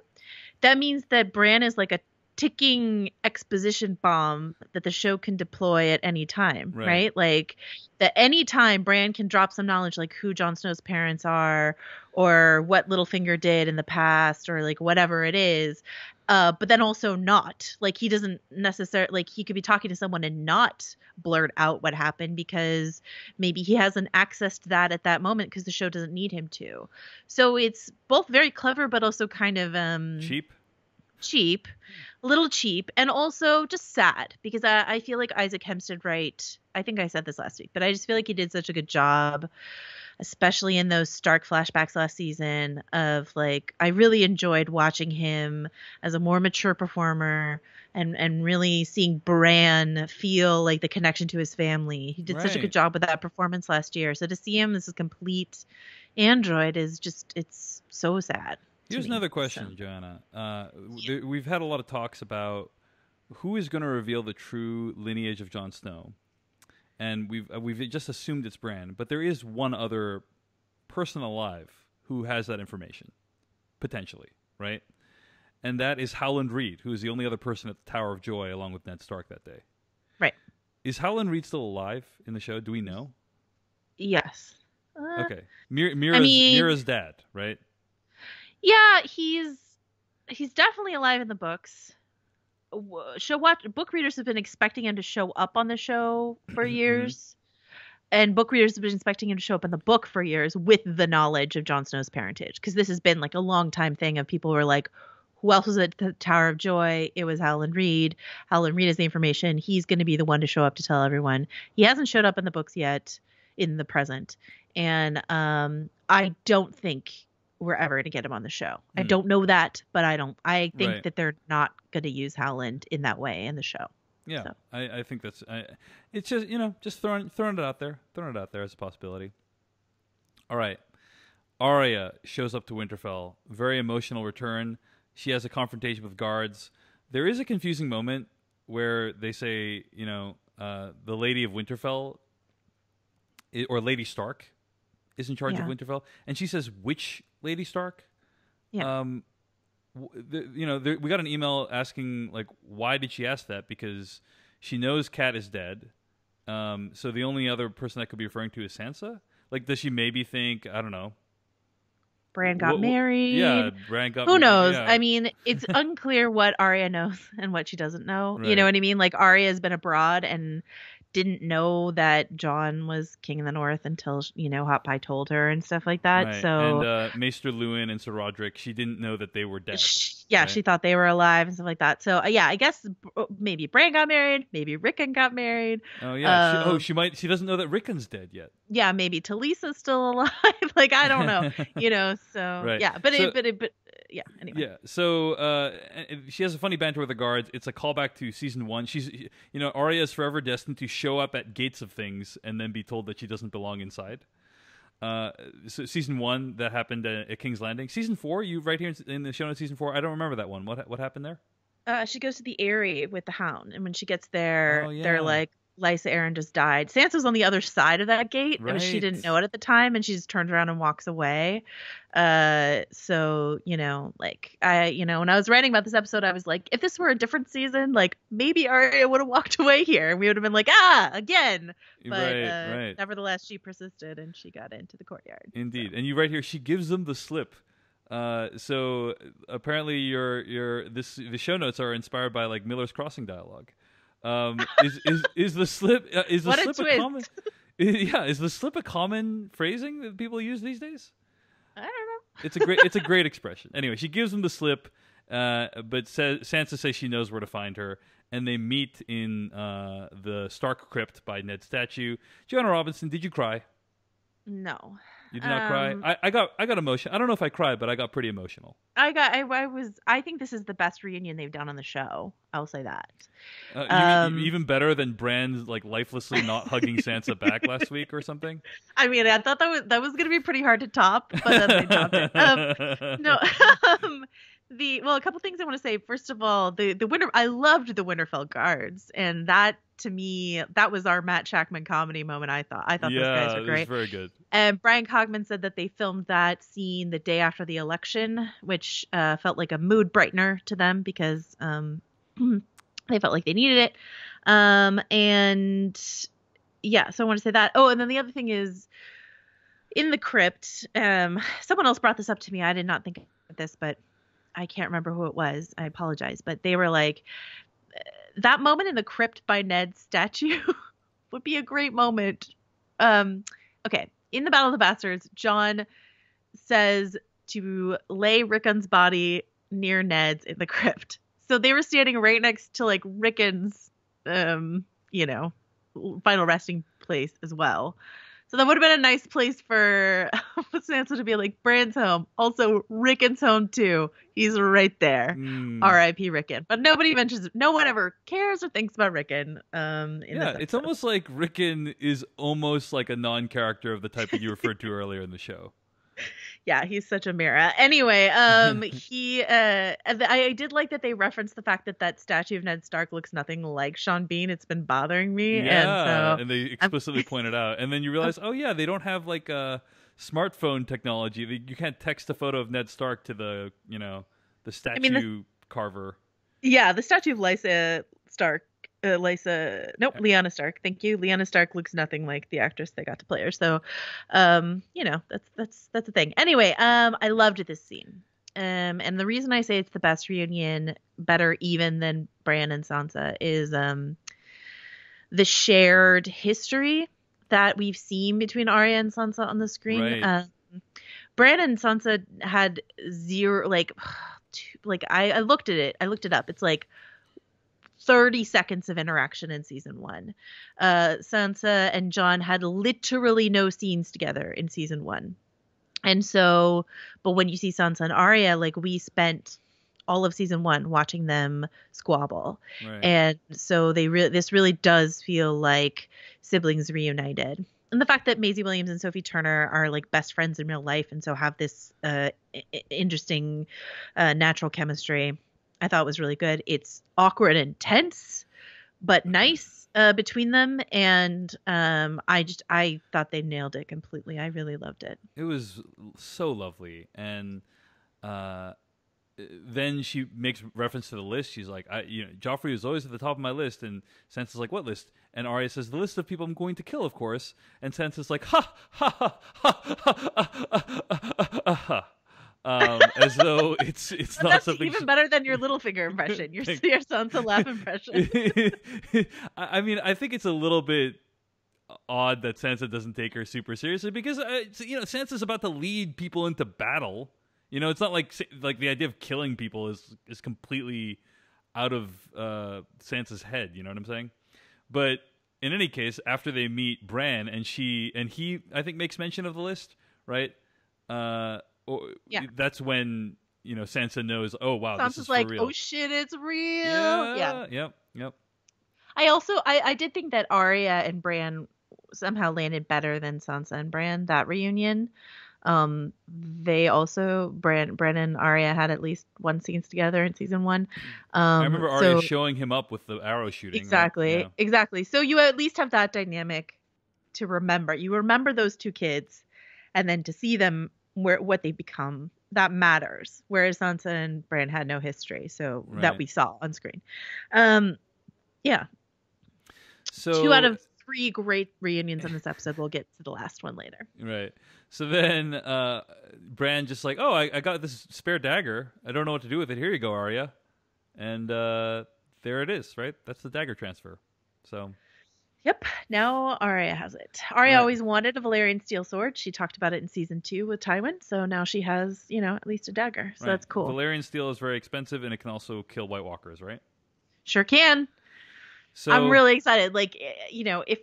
That means that Bran is like a ticking exposition bomb that the show can deploy at any time, right? Like that any time Bran can drop some knowledge, like who Jon Snow's parents are or what Littlefinger did in the past or like whatever it is. But then also not like he doesn't necessarily like he could be talking to someone and not blurt out what happened because maybe he hasn't accessed that at that moment because the show doesn't need him to. So it's both very clever, but also kind of cheap. cheap, a little cheap, and also just sad because I feel like Isaac Hempstead Wright. I think I said this last week, but I just feel like he did such a good job, especially in those Stark flashbacks last season. Of like, I really enjoyed watching him as a more mature performer. And really seeing Bran feel like the connection to his family. He did such a good job with that performance last year. So to see him as a complete android is just, it's so sad. Here's another question, Joanna. We've had a lot of talks about who is going to reveal the true lineage of Jon Snow. And we've just assumed it's Bran. But there is one other person alive who has that information, potentially, right? And that is Howland Reed, who is the only other person at the Tower of Joy along with Ned Stark that day. Right. Is Howland Reed still alive in the show? Do we know? Yes. Okay. Mira's dad, right? Yeah, he's definitely alive in the books. Book readers have been expecting him to show up on the show for years. And book readers have been expecting him to show up in the book for years with the knowledge of Jon Snow's parentage. Because this has been like a long time thing of people who are like, who else was at the Tower of Joy? It was Howland Reed. Howland Reed has the information. He's going to be the one to show up to tell everyone. He hasn't showed up in the books yet in the present. And I don't think we're ever going to get him on the show. I don't know that, but I think that they're not going to use Howland in that way in the show. Yeah, so. I think that's, it's just, just throwing it out there. Throwing it out there as a possibility. All right. Arya shows up to Winterfell. Very emotional return. She has a confrontation with guards. There is a confusing moment where they say, the Lady of Winterfell, or Lady Stark, is in charge of Winterfell. And she says, which Lady Stark? Yeah. We got an email asking, like, why did she ask that? Because she knows Kat is dead. So the only other person that could be referring to is Sansa? Like, does she maybe think, I don't know, Bran got married. Yeah, Bran got married. Who knows? Yeah. I mean, it's unclear what Arya knows and what she doesn't know. Right. You know what I mean? Like, Arya has been abroad and didn't know that Jon was king in the North until, Hot Pie told her and stuff like that. Right. So, and Maester Luwin and Sir Roderick, she didn't know that they were dead. She thought they were alive and stuff like that. So, I guess maybe Bran got married. Maybe Rickon got married. Oh, yeah. She doesn't know that Rickon's dead yet. Yeah, maybe Talisa's still alive. Like, I don't know, so, right. Yeah. But yeah, anyway. Yeah, so she has a funny banter with the guards. It's a callback to season 1. She's, Arya is forever destined to show up at gates of things and then be told that she doesn't belong inside. So season 1, that happened at King's Landing. Season 4, you right here in the show notes, season 4, I don't remember that one. What happened there? She goes to the Eyrie with the Hound, and when she gets there, they're like, Lysa Arryn just died. Sansa's on the other side of that gate, right. But she didn't know it at the time, and she just turns around and walks away. So, when I was writing about this episode, I was like, if this were a different season, like, maybe Arya would have walked away here, and we would have been like, again. But right. Nevertheless, she persisted, and she got into the courtyard. Indeed. So. And you right here, she gives them the slip. So apparently the show notes are inspired by like Miller's Crossing dialogue. Is the slip is the slip a common is the slip a common phrasing that people use these days? I don't know. It's a great expression. Anyway, she gives them the slip, but Sansa says she knows where to find her, and they meet in the Stark crypt by Ned's statue. Joanna Robinson, did you cry? No. You did not cry? I got emotional. I don't know if I cried, but I got pretty emotional. I think this is the best reunion they've done on the show. I'll say that. You mean even better than Bran's like lifelessly not hugging Sansa back last week or something? I mean, I thought that was going to be pretty hard to top, but then they topped it. No. A couple things I want to say. First of all, I loved the Winterfell guards, and that to me, that was our Matt Shackman comedy moment. I thought those guys were great. Yeah, it was very good. And Brian Cogman said that they filmed that scene the day after the election, which felt like a mood brightener to them because they felt like they needed it. And yeah, so I want to say that. Oh, and then the other thing is in the crypt. Someone else brought this up to me. I did not think of this, but I can't remember who it was. I apologize. But they were like, that moment in the crypt by Ned's statue would be a great moment. Okay. In the Battle of the Bastards, Jon says to lay Rickon's body near Ned's in the crypt. So they were standing right next to like Rickon's, you know, final resting place as well. So that would have been a nice place for Sansa to be like, Bran's home. Also, Rickon's home too. He's right there. R.I.P. Rickon. But nobody mentions it. No one ever cares or thinks about Rickon. It's almost like Rickon is almost like a non-character of the type that you referred to earlier in the show. Yeah, he's such a Mira. Anyway, I did like that they referenced the fact that statue of Ned Stark looks nothing like Sean Bean. It's been bothering me. Yeah, and they explicitly pointed out. And then you realize, oh yeah, they don't have like a smartphone technology. You can't text a photo of Ned Stark to the statue carver. Yeah, the statue of Lysa Stark. Lyanna Stark. Thank you. Lyanna Stark looks nothing like the actress they got to play her. So, that's the thing. Anyway, I loved this scene. And the reason I say it's the best reunion, better even than Bran and Sansa, is the shared history that we've seen between Arya and Sansa on the screen. Right. Bran and Sansa had zero, I looked at it. I looked it up. It's like 30 seconds of interaction in season 1. Sansa and Jon had literally no scenes together in season 1. And so, but when you see Sansa and Arya, like we spent all of season 1 watching them squabble. Right. And so this really does feel like siblings reunited. And the fact that Maisie Williams and Sophie Turner are like best friends in real life and so have this interesting natural chemistry, I thought was really good. It's awkward and tense, but nice between them. And I thought they nailed it completely. I really loved it. It was so lovely. And then she makes reference to the list. She's like, Joffrey was always at the top of my list. And Sansa's like, what list? And Arya says, the list of people I'm going to kill, of course. And Sansa's like, ha, ha, ha, ha, ha, ha, ha, ha. As though it's not that's something even better than your Littlefinger impression. Your Sansa laugh impression. I mean, I think it's a little bit odd that Sansa doesn't take her super seriously because Sansa's about to lead people into battle. It's not like the idea of killing people is completely out of Sansa's head. You know what I'm saying? But in any case, after they meet Bran and he I think makes mention of the list, right? That's when Sansa knows. Oh wow, Sansa's this is like, for real. oh shit, it's real. Yeah. Yep. I did think that Arya and Bran somehow landed better than Sansa and Bran that reunion. They also Bran and Arya had at least one scene together in season 1. I remember Arya showing him up with the arrow shooting. Exactly, right? Yeah. Exactly. So you at least have that dynamic to remember. You remember those two kids, and then to see them what they become, that matters. Whereas Sansa and Bran had no history, so that we saw on screen. Yeah. So 2 out of 3 great reunions in this episode. We'll get to the last one later. Right. So then Bran just like, oh, I got this spare dagger. I don't know what to do with it. Here you go, Arya. And there it is, right? That's the dagger transfer. So... Yep. Now Arya has it. Arya always wanted a Valyrian steel sword. She talked about it in season 2 with Tywin. So now she has, at least a dagger. So that's cool. Valyrian steel is very expensive, and it can also kill White Walkers, right? Sure can. So I'm really excited. Like, if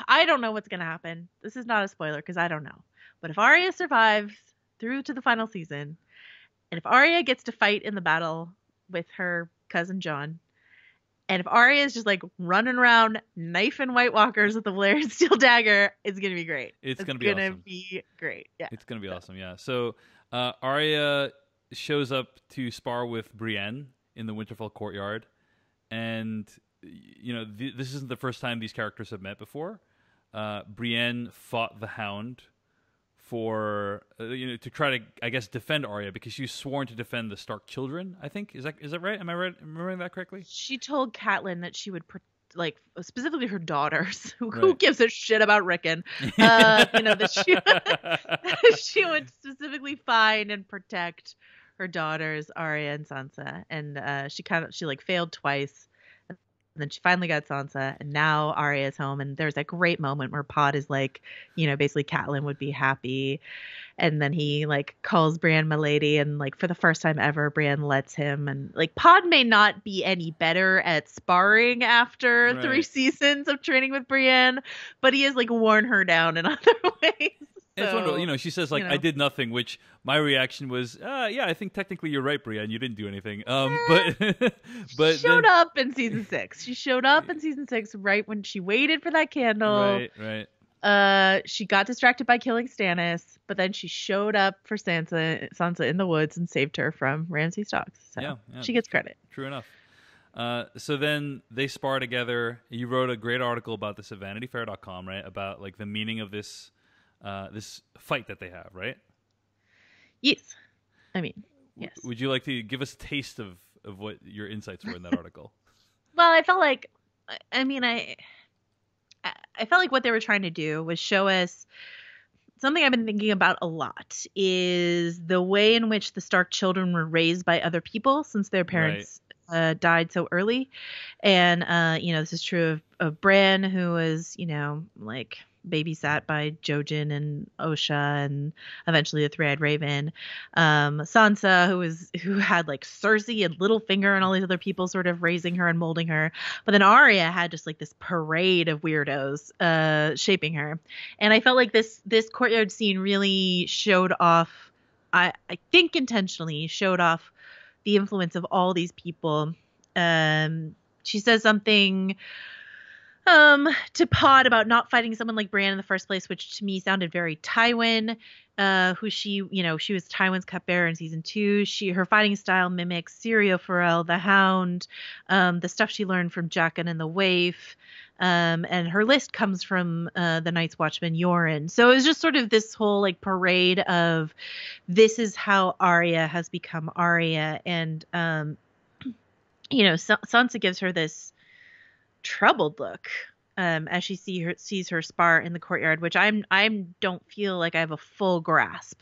I don't know what's going to happen. This is not a spoiler because I don't know. But if Arya survives through to the final season, and if Arya gets to fight in the battle with her cousin Jon, and if Arya is just like running around knifing White Walkers with the Valyrian steel dagger, it's gonna be great. It's gonna be great. Yeah, it's gonna be awesome. Yeah. So Arya shows up to spar with Brienne in the Winterfell courtyard, and this isn't the first time these characters have met before. Brienne fought the Hound for to try to, I guess, defend Arya because she's sworn to defend the Stark children. I think is that right? Am I remembering that correctly? She told Catelyn that she would specifically her daughters. Who gives a shit about Rickon? That she would specifically find and protect her daughters Arya and Sansa, and she failed twice. And then she finally got Sansa, and now Arya's home. And there's that great moment where Pod is like, basically Catelyn would be happy. And then he like calls Brienne "milady," and like for the first time ever, Brienne lets him. And like Pod may not be any better at sparring after 3 seasons of training with Brienne, but he has like worn her down in other ways. And it's wonderful. She says like, "I did nothing," which my reaction was, "Yeah, I think technically you're right, Brienne. You didn't do anything." But showed up in season 6. She showed up in season 6 right when she waited for that candle. Right. She got distracted by killing Stannis, but then she showed up for Sansa in the woods and saved her from Ramsay Stocks. So yeah. she gets credit. True enough. So then they spar together. You wrote a great article about this at VanityFair.com, right? About like the meaning of this fight that they have, right? Yes. Yes. Would you like to give us a taste of what your insights were in that article? Well, I felt like, I felt like what they were trying to do was show us something I've been thinking about a lot, is the way in which the Stark children were raised by other people since their parents died so early. And, this is true of Bran, who was, like babysat by Jojen and Osha and eventually the Three-Eyed Raven. Sansa, who had like Cersei and Littlefinger and all these other people sort of raising her and molding her. But then Arya had just like this parade of weirdos shaping her. And I felt like this courtyard scene really showed off, I think intentionally showed off the influence of all these people. She says something to Pod about not fighting someone like Bran in the first place, which to me sounded very Tywin, who she was Tywin's cupbearer in season 2. Her fighting style mimics Syrio Forel, the Hound, the stuff she learned from Jaqen and the Waif, and her list comes from the Night's Watchman Yoren. So it was just sort of this whole like parade of this is how Arya has become Arya, and Sansa gives her this troubled look as she sees her spar in the courtyard, which I don't feel like I have a full grasp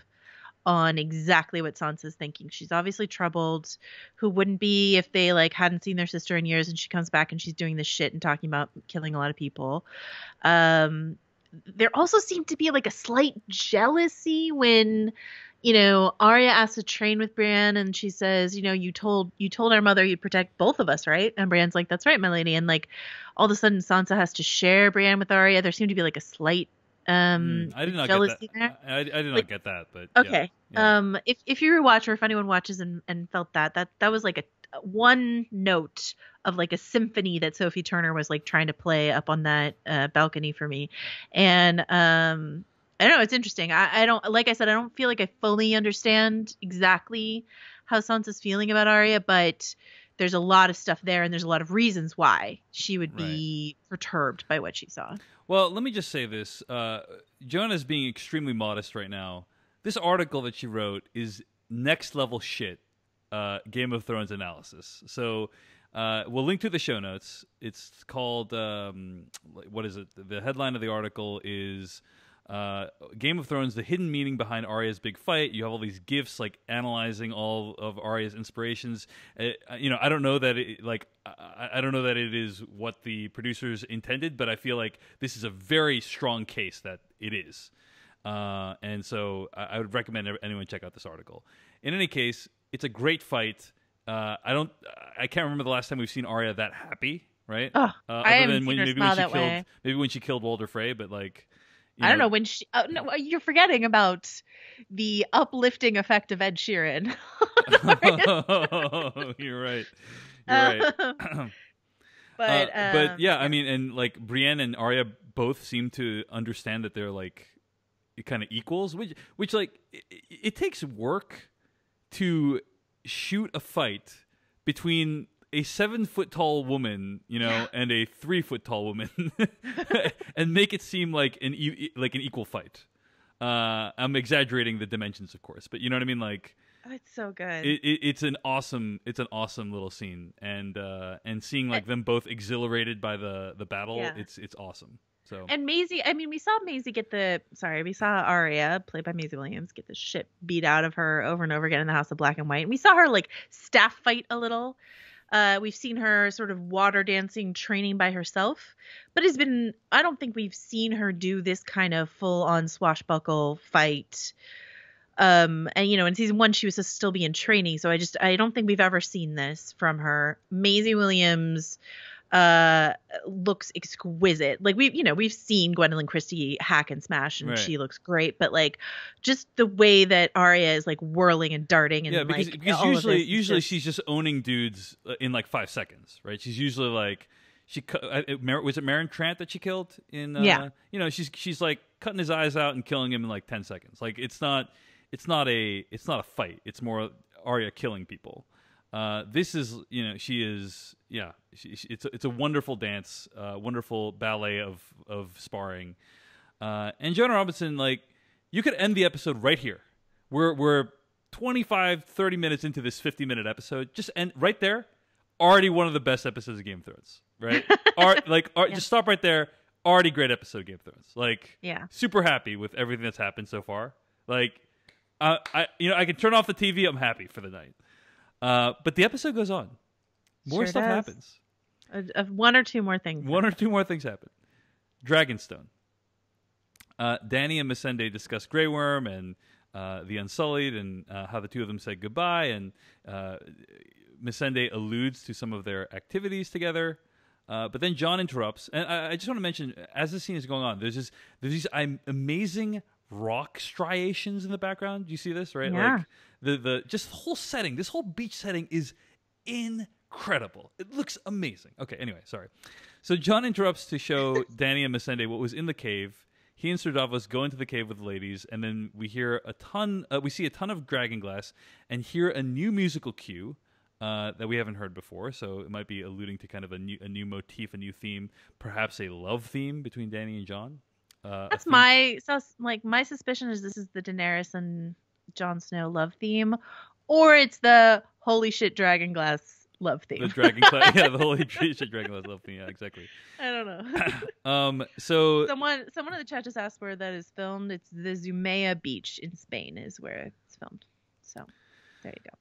on exactly what Sansa's thinking. She's obviously troubled. Who wouldn't be if they like hadn't seen their sister in years, and she comes back and she's doing this shit and talking about killing a lot of people. There also seemed to be like a slight jealousy when Arya asks to train with Brienne, and she says, you told our mother you'd protect both of us, right? And Brienne's like, that's right, my lady. And like all of a sudden Sansa has to share Brienne with Arya. There seemed to be like a slight I did not jealousy get that. there. I did not get that, but okay. Yeah. If you're a watcher, if anyone watches and felt that was like a one note of like a symphony that Sophie Turner was like trying to play up on that balcony for me. And I don't know. It's interesting. I don't, like I said, I don't feel like I fully understand exactly how Sansa's feeling about Arya, but there's a lot of stuff there, and there's a lot of reasons why she would be perturbed by what she saw. Well, let me just say this. Jonah's being extremely modest right now. This article that she wrote is next level shit, Game of Thrones analysis. So we'll link to the show notes. It's called, what is it? The headline of the article is Game of Thrones, the hidden meaning behind Arya's big fight. You have all these gifs like analyzing all of Arya's inspirations. I don't know that I don't know that it is what the producers intended, but I feel like this is a very strong case that it is. And so I would recommend anyone check out this article. In any case, it's a great fight. I can't remember the last time we've seen Arya that happy, right? Oh, I haven't seen her smile that way. Maybe when she killed Walder Frey, but like. I don't know when she. No, you're forgetting about the uplifting effect of Ed Sheeran. Oh, you're right. You're right. But yeah, I mean, and like Brienne and Arya both seem to understand that they're like kind of equals, which like it takes work to shoot a fight between a 7-foot-tall woman, and a 3-foot-tall woman, and make it seem like an equal fight. I'm exaggerating the dimensions, of course, but you know what I mean. Like, oh, it's so good. It's an awesome little scene, and seeing like them both exhilarated by the battle, it's awesome. So and Maisie, I mean, we saw Arya, played by Maisie Williams, get the shit beat out of her over and over again in the House of Black and White, and we saw her like staff fight a little. We've seen her sort of water dancing training by herself, but I don't think we've seen her do this kind of full on swashbuckle fight. And in season 1 she was to still be in training, so I don't think we've ever seen this from her. Maisie Williams looks exquisite. Like we've seen Gwendolyn Christie hack and smash, and Right. she looks great, but like just the way that Arya is like whirling and darting, and because usually she's just owning dudes in like 5 seconds, right? She's usually like was it Maren Trant that she killed in she's like cutting his eyes out and killing him in like 10 seconds. Like it's not a fight. It's more Arya killing people. This is, it's a wonderful dance, wonderful ballet of sparring. And Joanna Robinson, like, you could end the episode right here. We're 25, 30 minutes into this 50-minute episode. Just end right there. Already one of the best episodes of Game of Thrones, right? Just stop right there. Already great episode of Game of Thrones. Like, super happy with everything that's happened so far. Like, I can turn off the TV. I'm happy for the night. But the episode goes on. More stuff happens. One or two more things. One or two more things happen. Dragonstone. Dany and Missandei discuss Grey Worm and the Unsullied and how the two of them said goodbye. And Missandei alludes to some of their activities together. But then Jon interrupts. And I just want to mention, as this scene is going on, there's these amazing rock striations in the background. Do you see this, right? Yeah. Like the whole setting, this whole beach setting is incredible. It looks amazing. Okay, anyway, sorry. So Jon interrupts to show Dany and Missandei what was in the cave. He and Sir Davos go into the cave with the ladies, and then we hear we see a ton of dragonglass and hear a new musical cue that we haven't heard before. So it might be alluding to kind of a new motif, a new theme, perhaps a love theme between Dany and Jon. That's my suspicion is this is the Daenerys and Jon Snow love theme, or it's the holy shit dragonglass love theme. The dragonglass, the holy shit dragonglass love theme. Yeah, exactly. I don't know. So someone in the chat just asked where that is filmed. It's the Zumaya Beach in Spain is where it's filmed. So there you go.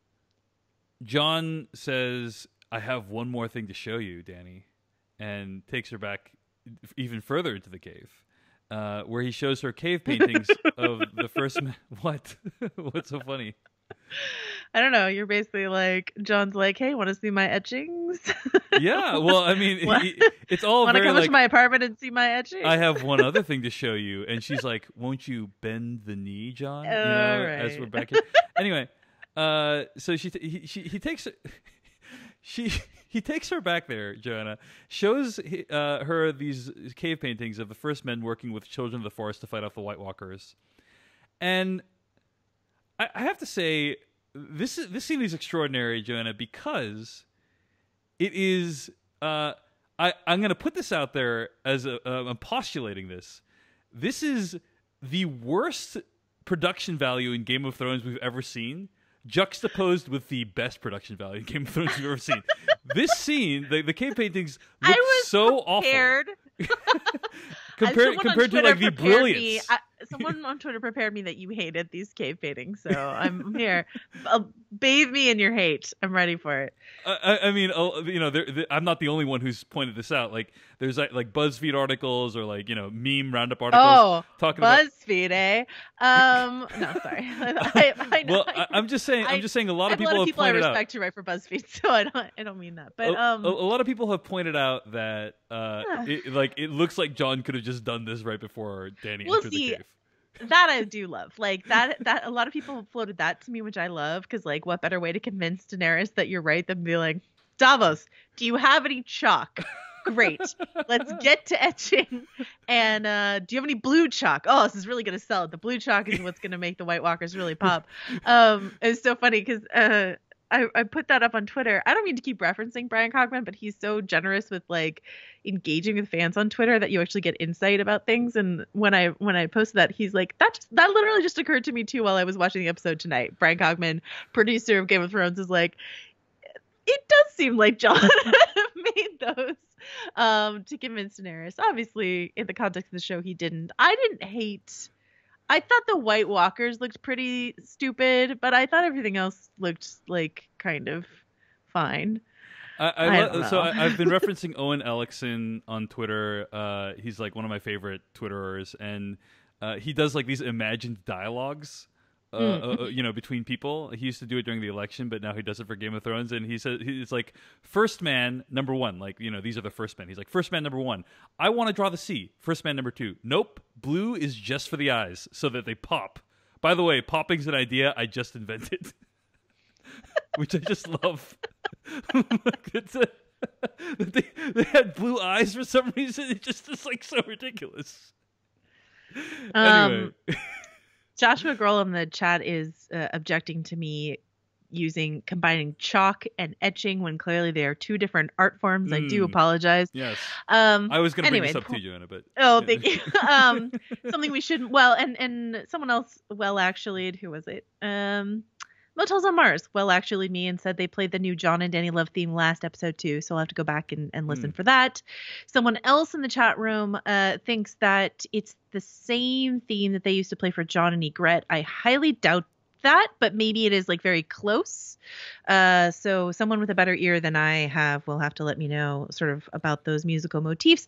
Jon says, "I have one more thing to show you, Dany," and takes her back even further into the cave. Where he shows her cave paintings of the first... What? What's so funny? I don't know. You're basically like, John's like, hey, want to see my etchings? Yeah, well, I mean, it's all want very to come to my apartment and see my etchings? I have one other thing to show you. And she's like, won't you bend the knee, Jon? Right. As we're back here. Anyway, so he takes... He takes her back there, Joanna, shows her these cave paintings of the first men working with children of the forest to fight off the White Walkers. And I have to say, this scene is extraordinary, Joanna, because it is... I'm going to put this out there as I'm postulating this. This is the worst production value in Game of Thrones we've ever seen, juxtaposed with the best production value in Game of Thrones we've ever seen. This scene, the cave paintings look so prepared. awful. compared to like the brilliance. Someone on Twitter prepared me that you hated these cave paintings, so I'm here. Bathe me in your hate. I'm ready for it. I mean, I'm not the only one who's pointed this out. Like, there's like BuzzFeed articles or like meme roundup articles talking BuzzFeed, eh? No, sorry. I'm just saying a lot of people have pointed out. I respect you, right, for BuzzFeed, so I don't mean that. But a lot of people have pointed out that it looks like Jon could have just done this right before Dany entered the cave. That I do love. Like that a lot of people have floated that to me, which I love, because like, what better way to convince Daenerys that you're right than be like, Davos, do you have any chalk? Great. Let's get to etching. And do you have any blue chalk? Oh, this is really going to sell. The blue chalk is what's going to make the White Walkers really pop. It's so funny because I put that up on Twitter. I don't mean to keep referencing Brian Cogman, but he's so generous with like engaging with fans on Twitter that you actually get insight about things. And when I posted that, he's like, that literally just occurred to me too while I was watching the episode tonight. Brian Cogman, producer of Game of Thrones, is like, it does seem like Jon made those to convince Daenerys. Obviously, in the context of the show, he didn't. I thought the White Walkers looked pretty stupid, but I thought everything else looked like kind of fine. I've been referencing Owen Ellickson on Twitter. He's like one of my favorite Twitterers, and he does like these imagined dialogues. Between people. He used to do it during the election, but now he does it for Game of Thrones. And he says he's like, first man number one, like these are the first men. He's like, first man number one, I want to draw the sea. First man number two, nope, blue is just for the eyes so that they pop. By the way, popping's an idea I just invented, which I just love. They had blue eyes for some reason. It's like so ridiculous. Anyway. Joshua Grohl in the chat is objecting to me combining chalk and etching when clearly they are two different art forms. I do apologize. Yes. I was going to bring this up to you, Joanna, but thank you. Something we shouldn't. Well, and someone else. Well, actually, who was it? Motels on Mars. Well, actually, me and said they played the new John and Danny Love theme last episode too. So I'll have to go back and listen for that. Someone else in the chat room thinks that it's the same theme that they used to play for John and Egret. I highly doubt that, but maybe it is like very close. So someone with a better ear than I have will have to let me know sort of about those musical motifs.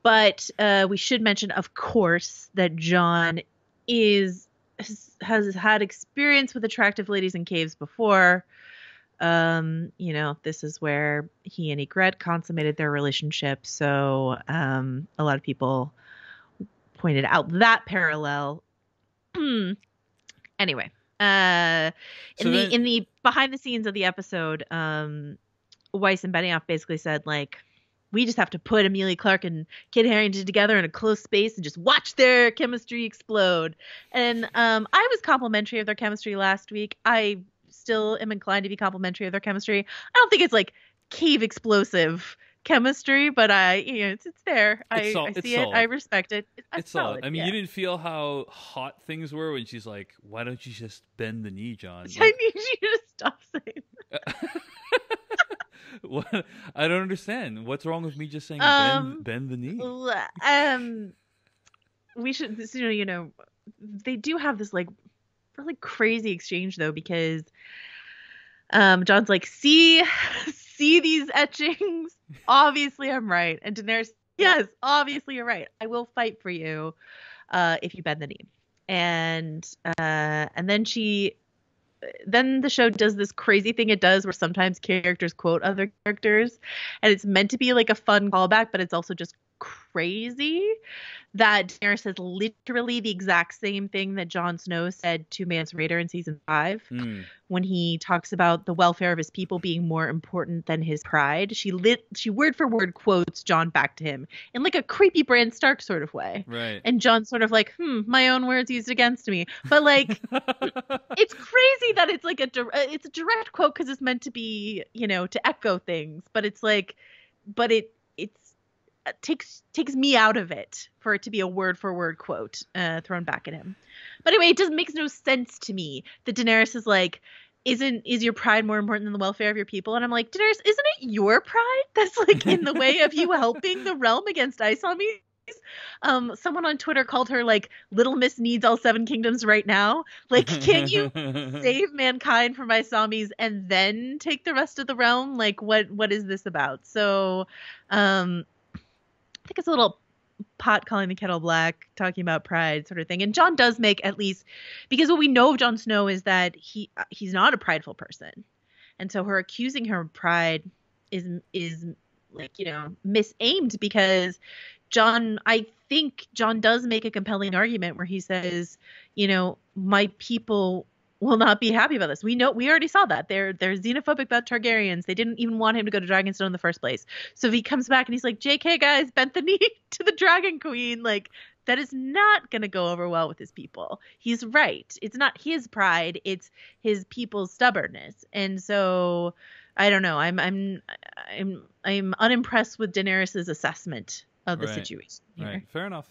But we should mention, of course, that John has had experience with attractive ladies in caves before. This is where he and Egret consummated their relationship. So a lot of people pointed out that parallel. Anyway, in the behind the scenes of the episode, Weiss and Benioff basically said, like, we just have to put Amelia Clark and Kit Harington together in a close space and just watch their chemistry explode. And I was complimentary of their chemistry last week. I still am inclined to be complimentary of their chemistry. I don't think it's like cave explosive chemistry, but it's there. I see it. I respect it. It's solid. I mean, you didn't feel how hot things were when she's like, "Why don't you just bend the knee, John?" Like, I need you to stop saying that. What? I don't understand. What's wrong with me just saying bend the knee? We should, they do have this like really crazy exchange though, because John's like, see these etchings? Obviously I'm right. And Daenerys, yes, obviously you're right. I will fight for you if you bend the knee. And then the show does this crazy thing it does where sometimes characters quote other characters, and it's meant to be like a fun callback, but it's also just crazy that Daenerys says literally the exact same thing that Jon Snow said to Mance Rayder in season 5 when he talks about the welfare of his people being more important than his pride. She word for word quotes Jon back to him in like a creepy Bran Stark sort of way. Right. And Jon's sort of like, my own words used against me. But like, it's crazy that it's like it's a direct quote because it's meant to be, to echo things. But it's like, it takes me out of it for it to be a word for word quote thrown back at him. But anyway, it just makes no sense to me that Daenerys is like, is your pride more important than the welfare of your people? And I'm like, Daenerys, isn't it your pride that's like in the way of you helping the realm against ice armies? Someone on Twitter called her like Little Miss needs all 7 kingdoms right now. Like, can't you save mankind from ice armies and then take the rest of the realm? Like, what is this about? So I think it's a little pot calling the kettle black, talking about pride sort of thing. And Jon does make, at least, because what we know of Jon Snow is that he's not a prideful person. And so her accusing her of pride is like, misaimed, because I think Jon does make a compelling argument where he says, my people will not be happy about this. We already saw that. They're xenophobic about Targaryens. They didn't even want him to go to Dragonstone in the first place. So if he comes back and he's like, JK guys, bent the knee to the Dragon Queen, like, that is not going to go over well with his people. He's right. It's not his pride. It's his people's stubbornness. And so I don't know. I'm unimpressed with Daenerys' assessment of the situation here. Right. Fair enough.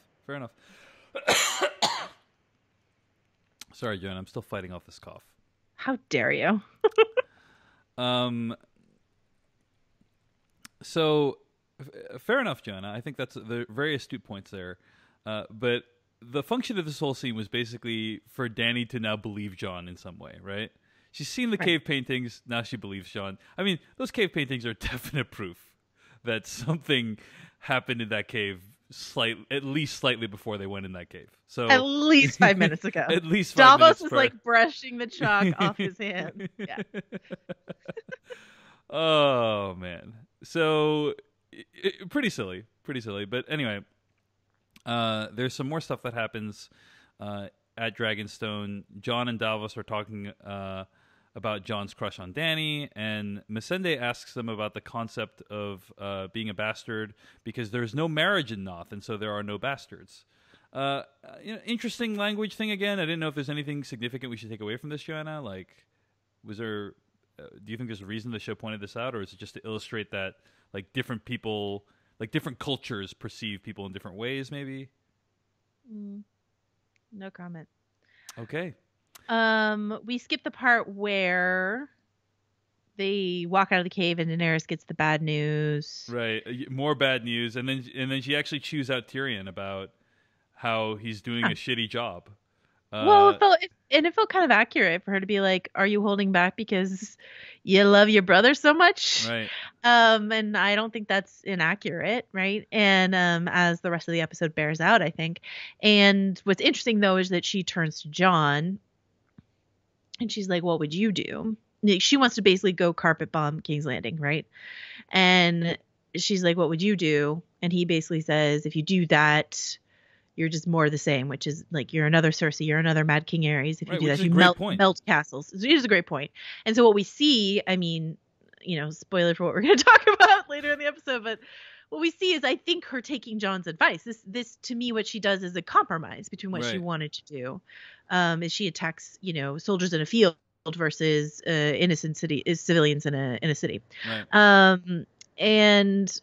Sorry, Joanna, I'm still fighting off this cough. How dare you? So, fair enough, Joanna. I think that's the very astute points there. But the function of this whole scene was basically for Dany to now believe Jon in some way, right? She's seen the cave paintings. Now she believes John. I mean, those cave paintings are definite proof that something happened in that cave at least slightly before they went in that cave. So at least 5 minutes ago. At least 5 Davos minutes. Was like brushing the chalk off his hand. Yeah. Oh man. So pretty silly. But anyway, there's some more stuff that happens at Dragonstone. Jon and Davos are talking about Jon's crush on Dany, and Missandei asks them about the concept of being a bastard because there's no marriage in Noth, and so there are no bastards. Interesting language thing again. I didn't know if there's anything significant we should take away from this, Joanna. Like, was there? Do you think there's a reason the show pointed this out, or is it just to illustrate that like different people, like different cultures, perceive people in different ways? Maybe. No comment. Okay. We skipped the part where they walk out of the cave and Daenerys gets the bad news. Right, more bad news, and then she actually chews out Tyrion about how he's doing a shitty job. Well, it felt kind of accurate for her to be like, "Are you holding back because you love your brother so much?" Right. And I don't think that's inaccurate, right? And as the rest of the episode bears out, I think. And what's interesting though is that she turns to Jon. And she's like, what would you do? She wants to basically go carpet bomb King's Landing, right? And she's like, what would you do? And he basically says, if you do that, you're just more of the same, which is like, you're another Cersei, you're another Mad King Aerys. If you do that, you melt castles. It is a great point. And so what we see, I mean, spoiler for what we're going to talk about later in the episode, but what we see is, I think, her taking Jon's advice. This to me, what she does is a compromise between what she wanted to do. Is she attacks, soldiers in a field versus innocent civilians in a city. Right. And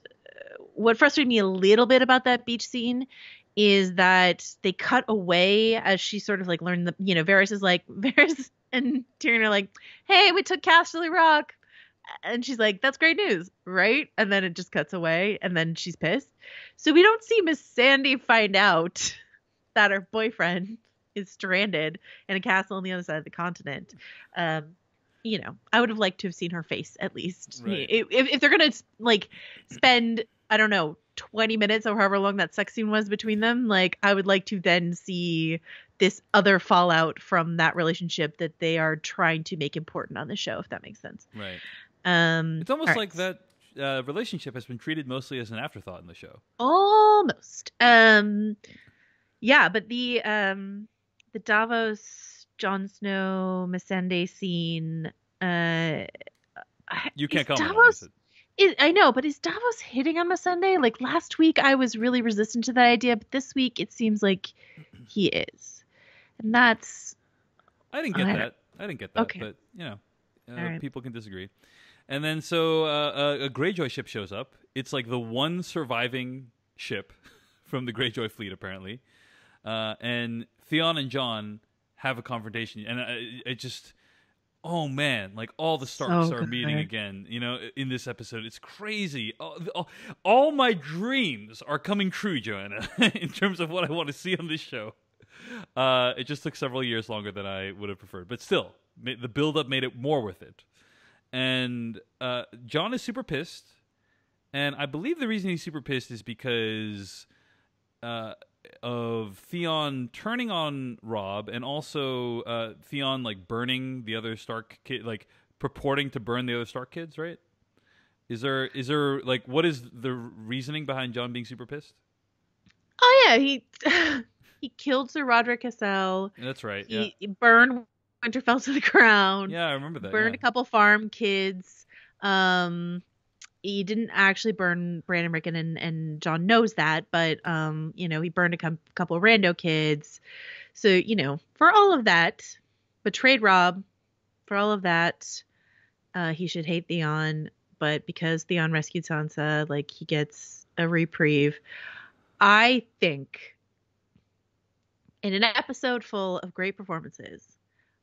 what frustrated me a little bit about that beach scene is that they cut away as she sort of like learned Varys and Tyrion are like, hey, we took Casterly Rock. And she's like, that's great news, right? And then it just cuts away, and then she's pissed. So we don't see Missandei find out that her boyfriend is stranded in a castle on the other side of the continent. I would have liked to have seen her face at least. Right. If they're going to, like, spend, I don't know, 20 minutes or however long that sex scene was between them, like, I would like to then see this other fallout from that relationship that they are trying to make important on the show, if that makes sense. Right. It's almost like that relationship has been treated mostly as an afterthought in the show. Almost. Yeah, but the Davos, Jon Snow, Missandei scene. You can't comment on it. I know, but is Davos hitting on Missandei? Like last week, I was really resistant to that idea, but this week it seems like he is, and that's. I didn't get that. Okay. But people can disagree. And then so a Greyjoy ship shows up. It's like the one surviving ship from the Greyjoy fleet, apparently. And Theon and Jon have a confrontation. And it just, oh man, like all the Starks are meeting again, in this episode. It's crazy. All my dreams are coming true, Joanna, in terms of what I want to see on this show. It just took several years longer than I would have preferred. But still, the build-up made it more worth it. And Jon is super pissed, and I believe the reason he's super pissed is because of Theon turning on Robb, and also Theon like burning the other Stark kid, like purporting to burn the other Stark kids. Right? Is there like what is the reasoning behind Jon being super pissed? Oh yeah, he killed Sir Roderick Cassel. That's right. He burned Winterfell to the ground. Yeah, I remember that. Burned a couple farm kids. He didn't actually burn Brandon Rickon, and Jon knows that, but he burned a couple of rando kids. So, for all of that, betrayed Robb. For all of that, he should hate Theon, but because Theon rescued Sansa, like, he gets a reprieve. I think in an episode full of great performances,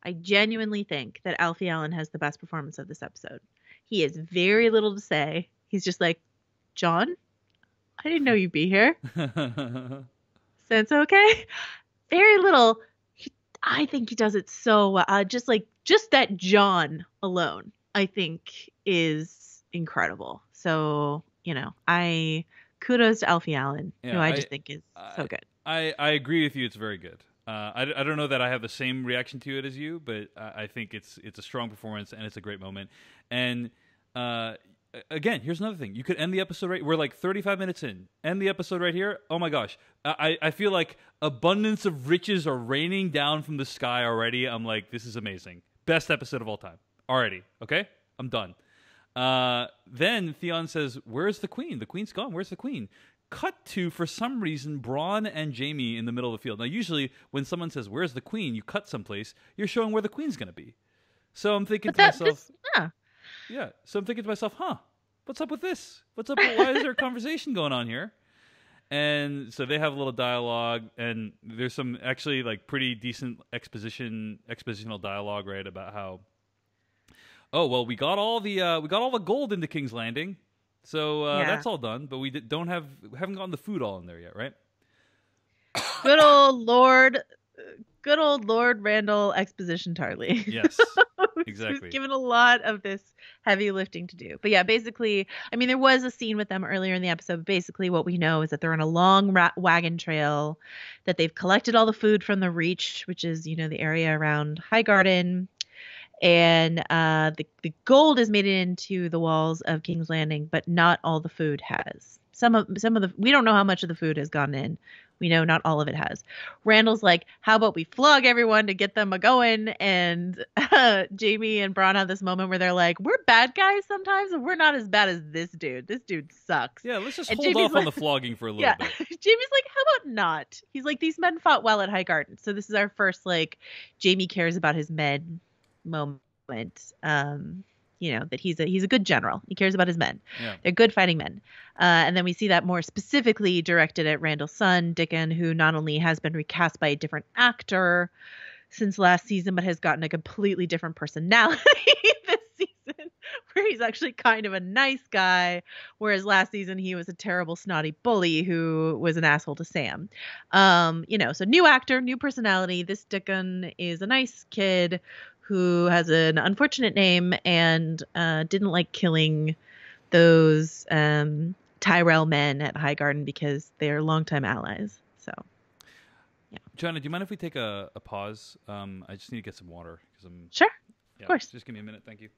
I genuinely think that Alfie Allen has the best performance of this episode. He has very little to say. He's just like, Jon, I didn't know you'd be here. Sense okay? Very little. I think he does it so well. Just that John alone, I think is incredible. So, I kudos to Alfie Allen, who Yeah, I just think is so good. I agree with you. It's very good. I don't know that I have the same reaction to it as you, but I think it's a strong performance and it's a great moment. And again, here's another thing. You could end the episode right. We're like 35 minutes in. End the episode right here. Oh my gosh. I feel like abundance of riches are raining down from the sky already. I'm like, this is amazing. Best episode of all time. Already. Okay? I'm done. Then Theon says, where's the queen? The queen's gone. Where's the queen? Cut to, for some reason, Bronn and Jaime in the middle of the field. Now, usually when someone says, where's the queen? You cut someplace. You're showing where the queen's going to be. So I'm thinking to myself... Yeah. So I'm thinking to myself, what's up with this? Why is there a conversation going on here? And so they have a little dialogue, and there's some actually like pretty decent expositional dialogue, right, about how, oh well, we got all the gold into King's Landing, so that's all done, but we haven't gotten the food all in there yet, right? Good old Lord Randall Exposition Tarly. Yes, exactly. Who's given a lot of this heavy lifting to do. But yeah, basically, I mean, there was a scene with them earlier in the episode. Basically, what we know is that they're on a long wagon trail, that they've collected all the food from the Reach, which is, the area around Highgarden. And the gold is made into the walls of King's Landing, but not all the food has. Some of the we don't know how much of the food has gone in. We know not all of it has. Randall's like, how about we flog everyone to get them a-going? And Jaime and Bronn have this moment where they're like, we're bad guys sometimes, and we're not as bad as this dude. This dude sucks. Yeah, let's just hold off on the flogging for a little bit. Jaime's like, how about not? He's like, these men fought well at Highgarden. So this is our first, like, Jaime cares about his men moment. That he's a good general. He cares about his men. Yeah. They're good fighting men. And then we see that more specifically directed at Randall's son, Dickon, who not only has been recast by a different actor since last season, but has gotten a completely different personality this season, where he's actually kind of a nice guy, whereas last season he was a terrible, snotty bully who was an asshole to Sam. So new actor, new personality. This Dickon is a nice kid who has an unfortunate name and didn't like killing those Tyrell men at Highgarden because they're longtime allies. So, yeah. Joanna, do you mind if we take a pause? I just need to get some water. Sure, of course. Just give me a minute. Thank you.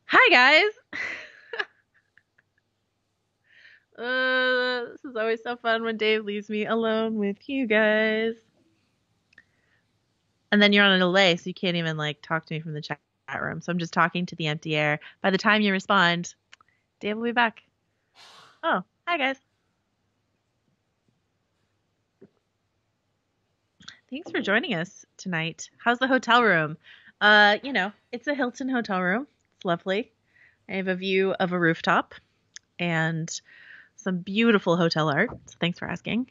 Hi, guys. This is always so fun when Dave leaves me alone with you guys. And then you're on a delay, so you can't even talk to me from the chat room. So I'm just talking to the empty air. By the time you respond, Dave will be back. Oh, hi guys. Thanks for joining us tonight. How's the hotel room? It's a Hilton hotel room. It's lovely. I have a view of a rooftop and some beautiful hotel art. So thanks for asking.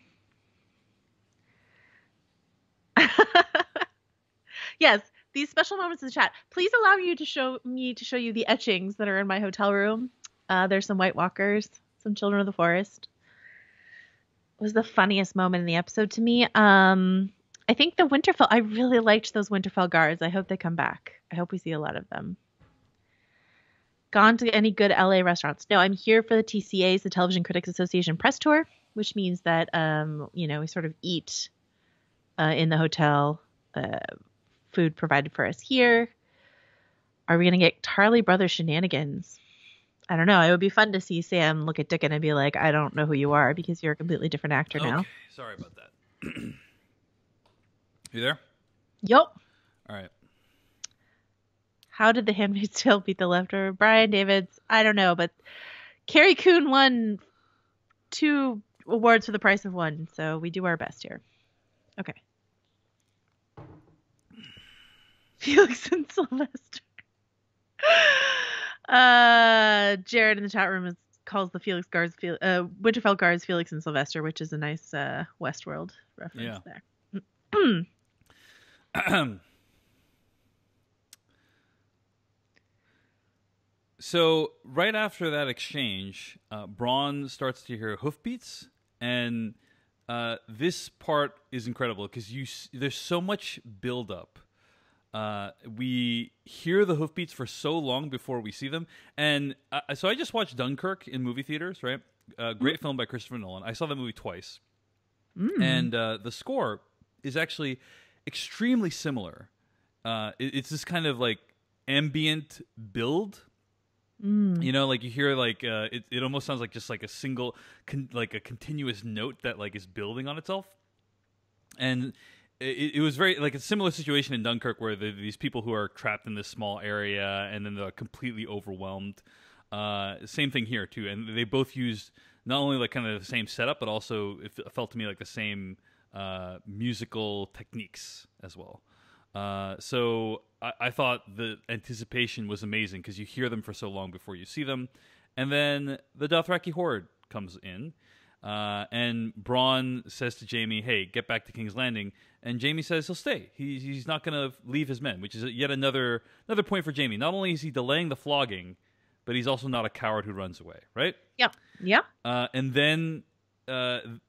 Yes, these special moments in the chat. Please allow me to show you the etchings that are in my hotel room. There's some White Walkers, some Children of the Forest. It was the funniest moment in the episode to me. I think the Winterfell. I really liked those Winterfell guards. I hope they come back. I hope we see a lot of them. Gone to any good LA restaurants? No, I'm here for the TCA's, the Television Critics Association press tour, which means that we sort of eat in the hotel, food provided for us here. Are we gonna get Tarly Brothers shenanigans? I don't know. It would be fun to see Sam look at Dickon and be like, I don't know who you are because you're a completely different actor now. Sorry about that. You there? Yep. All right. How did The Handmaid's Tale beat The Leftover? Brian Davids, I don't know, but Carrie Coon won 2 awards for the price of 1, so we do our best here. Okay. Felix and Sylvester. Jared in the chat room calls the Winterfell guards Felix and Sylvester, which is a nice Westworld reference there. So right after that exchange, Braun starts to hear hoofbeats, and this part is incredible because there's so much buildup. We hear the hoofbeats for so long before we see them, and so I just watched Dunkirk in movie theaters. Right, great film by Christopher Nolan. I saw that movie twice, and the score is actually extremely similar. It's this kind of like ambient build. You know, like you hear like it almost sounds like just like a single like a continuous note that like is building on itself. And it was very like a similar situation in Dunkirk where these people who are trapped in this small area and then they're completely overwhelmed. Same thing here too, and they both used not only like kind of the same setup, but also it felt to me like the same musical techniques as well. So I thought the anticipation was amazing because you hear them for so long before you see them. And then the Dothraki horde comes in, and Braun says to Jaime, hey, get back to King's Landing. And Jaime says he'll stay. He's not going to leave his men, which is yet another point for Jaime. Not only is he delaying the flogging, but he's also not a coward who runs away, right? Yep. Yeah. And then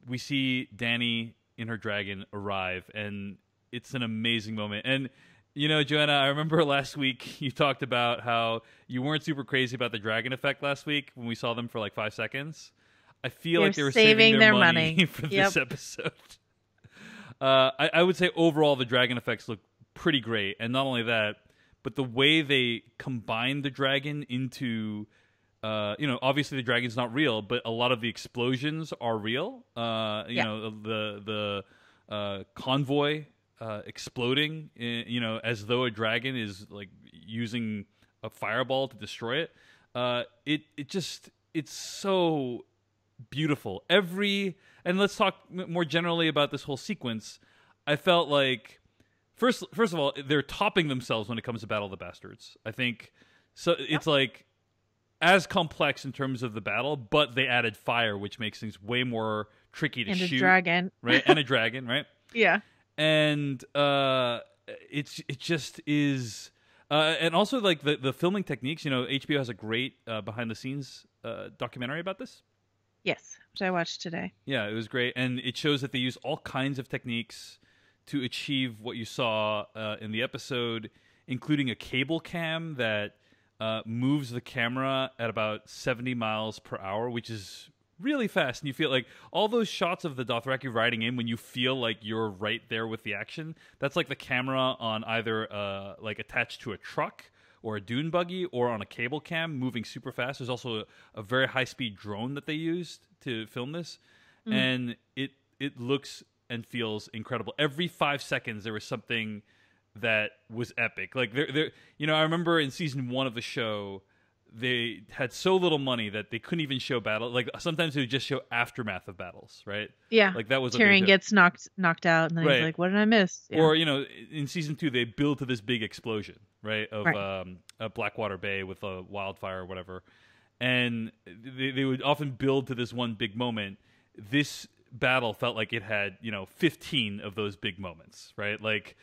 we see Dany in her dragon arrive, and it's an amazing moment. And, you know, Joanna, I remember last week you talked about how you weren't super crazy about the dragon effect last week when we saw them for like 5 seconds. I feel like they were saving their money for this episode. I would say overall the dragon effects look pretty great. And not only that, but the way they combine the dragon into... you know, obviously the dragon's not real, but a lot of the explosions are real. You know, the convoy exploding, you know, as though a dragon is like using a fireball to destroy it. It's so beautiful. And let's talk more generally about this whole sequence. I felt like first of all, they're topping themselves when it comes to Battle of the Bastards. I think so. It's like as complex in terms of the battle, but they added fire, which makes things way more tricky to shoot. And a dragon, right? And a dragon, right? Yeah. And it just is, and also like the filming techniques. You know, HBO has a great behind the scenes documentary about this. Yes, which I watched today. Yeah, it was great, and it shows that they use all kinds of techniques to achieve what you saw in the episode, including a cable cam that moves the camera at about 70 miles per hour, which is really fast. And you feel like all those shots of the Dothraki riding in when you feel like you're right there with the action, that's like the camera on either like attached to a truck or a dune buggy or on a cable cam moving super fast. There's also a very high-speed drone that they used to film this. And it looks and feels incredible. Every 5 seconds there was something that was epic. Like there, you know, I remember in season 1 of the show, they had so little money that they couldn't even show battle. Like sometimes they would just show aftermath of battles, right? Yeah. Like that was Tyrion gets knocked out, and then he's like, "What did I miss?" Yeah. Or you know, in season 2, they build to this big explosion, right? Of Blackwater Bay with a wildfire or whatever, and they would often build to this one big moment. This battle felt like it had 15 of those big moments, right? Like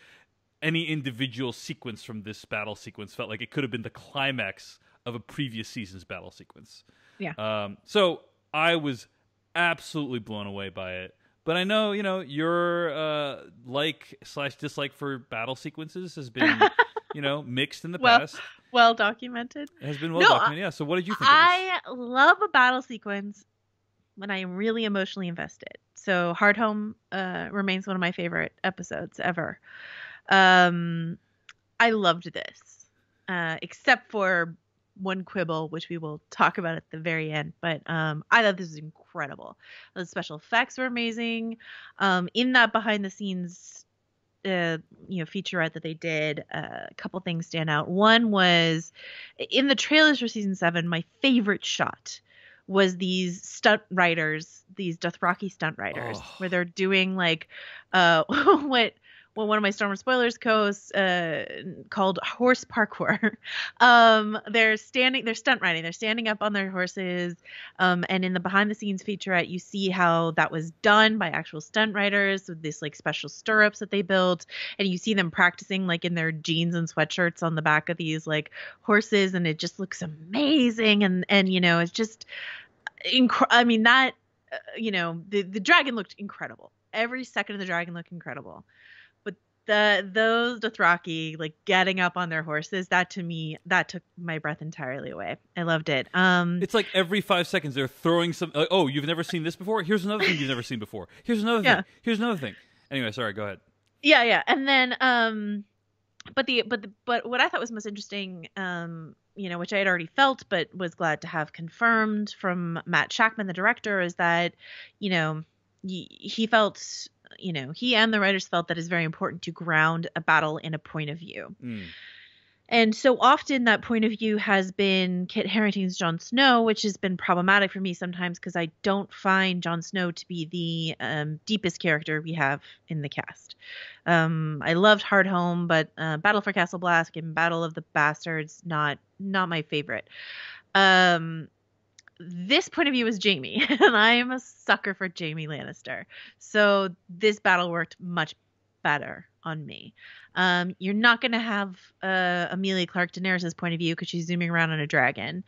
any individual sequence from this battle sequence felt like it could have been the climax of a previous season's battle sequence. Yeah. So I was absolutely blown away by it. But I know, your like/dislike for battle sequences has been, mixed in the past. Well documented. It has been well documented, yeah. So what did you think of this? I love a battle sequence when I am really emotionally invested. So Hard Home remains one of my favorite episodes ever. I loved this, except for one quibble, which we will talk about at the very end. But I thought this was incredible. The special effects were amazing. In that behind the scenes, featurette that they did, a couple things stand out. One was in the trailers for season 7. My favorite shot was these stunt riders, these Dothraki stunt riders, where they're doing like what one of my Storm of Spoilers co-hosts called horse parkour. They're stunt riding, they're standing up on their horses, and in the behind the scenes featurette you see how that was done by actual stunt riders with this like special stirrups that they built, and you see them practicing like in their jeans and sweatshirts on the back of these like horses, and it just looks amazing. And you know, it's just I mean that you know, the dragon looked incredible. Every second of the dragon looked incredible. But those Dothraki like getting up on their horses, that to me, that took my breath entirely away. I loved it. It's like every 5 seconds they're throwing some. Oh, you've never seen this before? Here's another thing you've never seen before. Here's another thing. Here's another thing. Anyway, sorry. Go ahead. Yeah. And then but what I thought was most interesting, you know, which I had already felt but was glad to have confirmed from Matt Shackman, the director, is that, you know, he felt, you know, he and the writers felt that it's very important to ground a battle in a point of view. And so often that point of view has been Kit Harington's Jon Snow, which has been problematic for me sometimes because I don't find Jon Snow to be the deepest character we have in the cast. I loved Hardhome, but Battle for Castle Blask and Battle of the Bastards, not my favorite. This point of view is Jaime, and I am a sucker for Jaime Lannister. So this battle worked much better on me. You're not going to have Emilia Clarke Daenerys' point of view because she's zooming around on a dragon.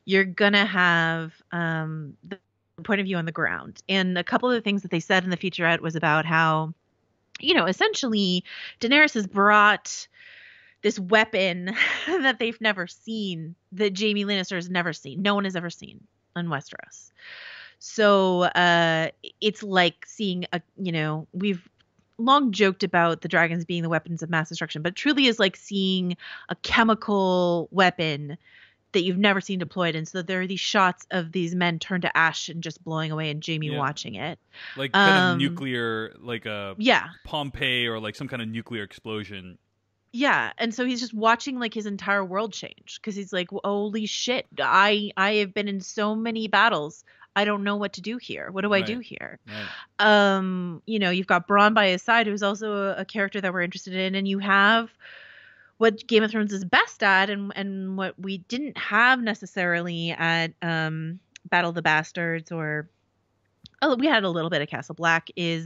You're going to have the point of view on the ground. And a couple of the things that they said in the featurette was about how, you know, essentially Daenerys has brought this weapon that they've never seen, that Jaime Lannister has never seen. No one has ever seen on Westeros. So it's like seeing you know, we've long joked about the dragons being the weapons of mass destruction, but it truly is like seeing a chemical weapon that you've never seen deployed. And so there are these shots of these men turned to ash and just blowing away, and Jaime watching it. Like kind of nuclear, like a Pompeii or like some kind of nuclear explosion. Yeah, and so he's just watching like his entire world change because he's like, holy shit, I have been in so many battles. I don't know what to do here. What do I do here? Right. You know, you've got Bronn by his side, who's also a character that we're interested in, and you have what Game of Thrones is best at, and what we didn't have necessarily at Battle of the Bastards, or we had a little bit of Castle Black, is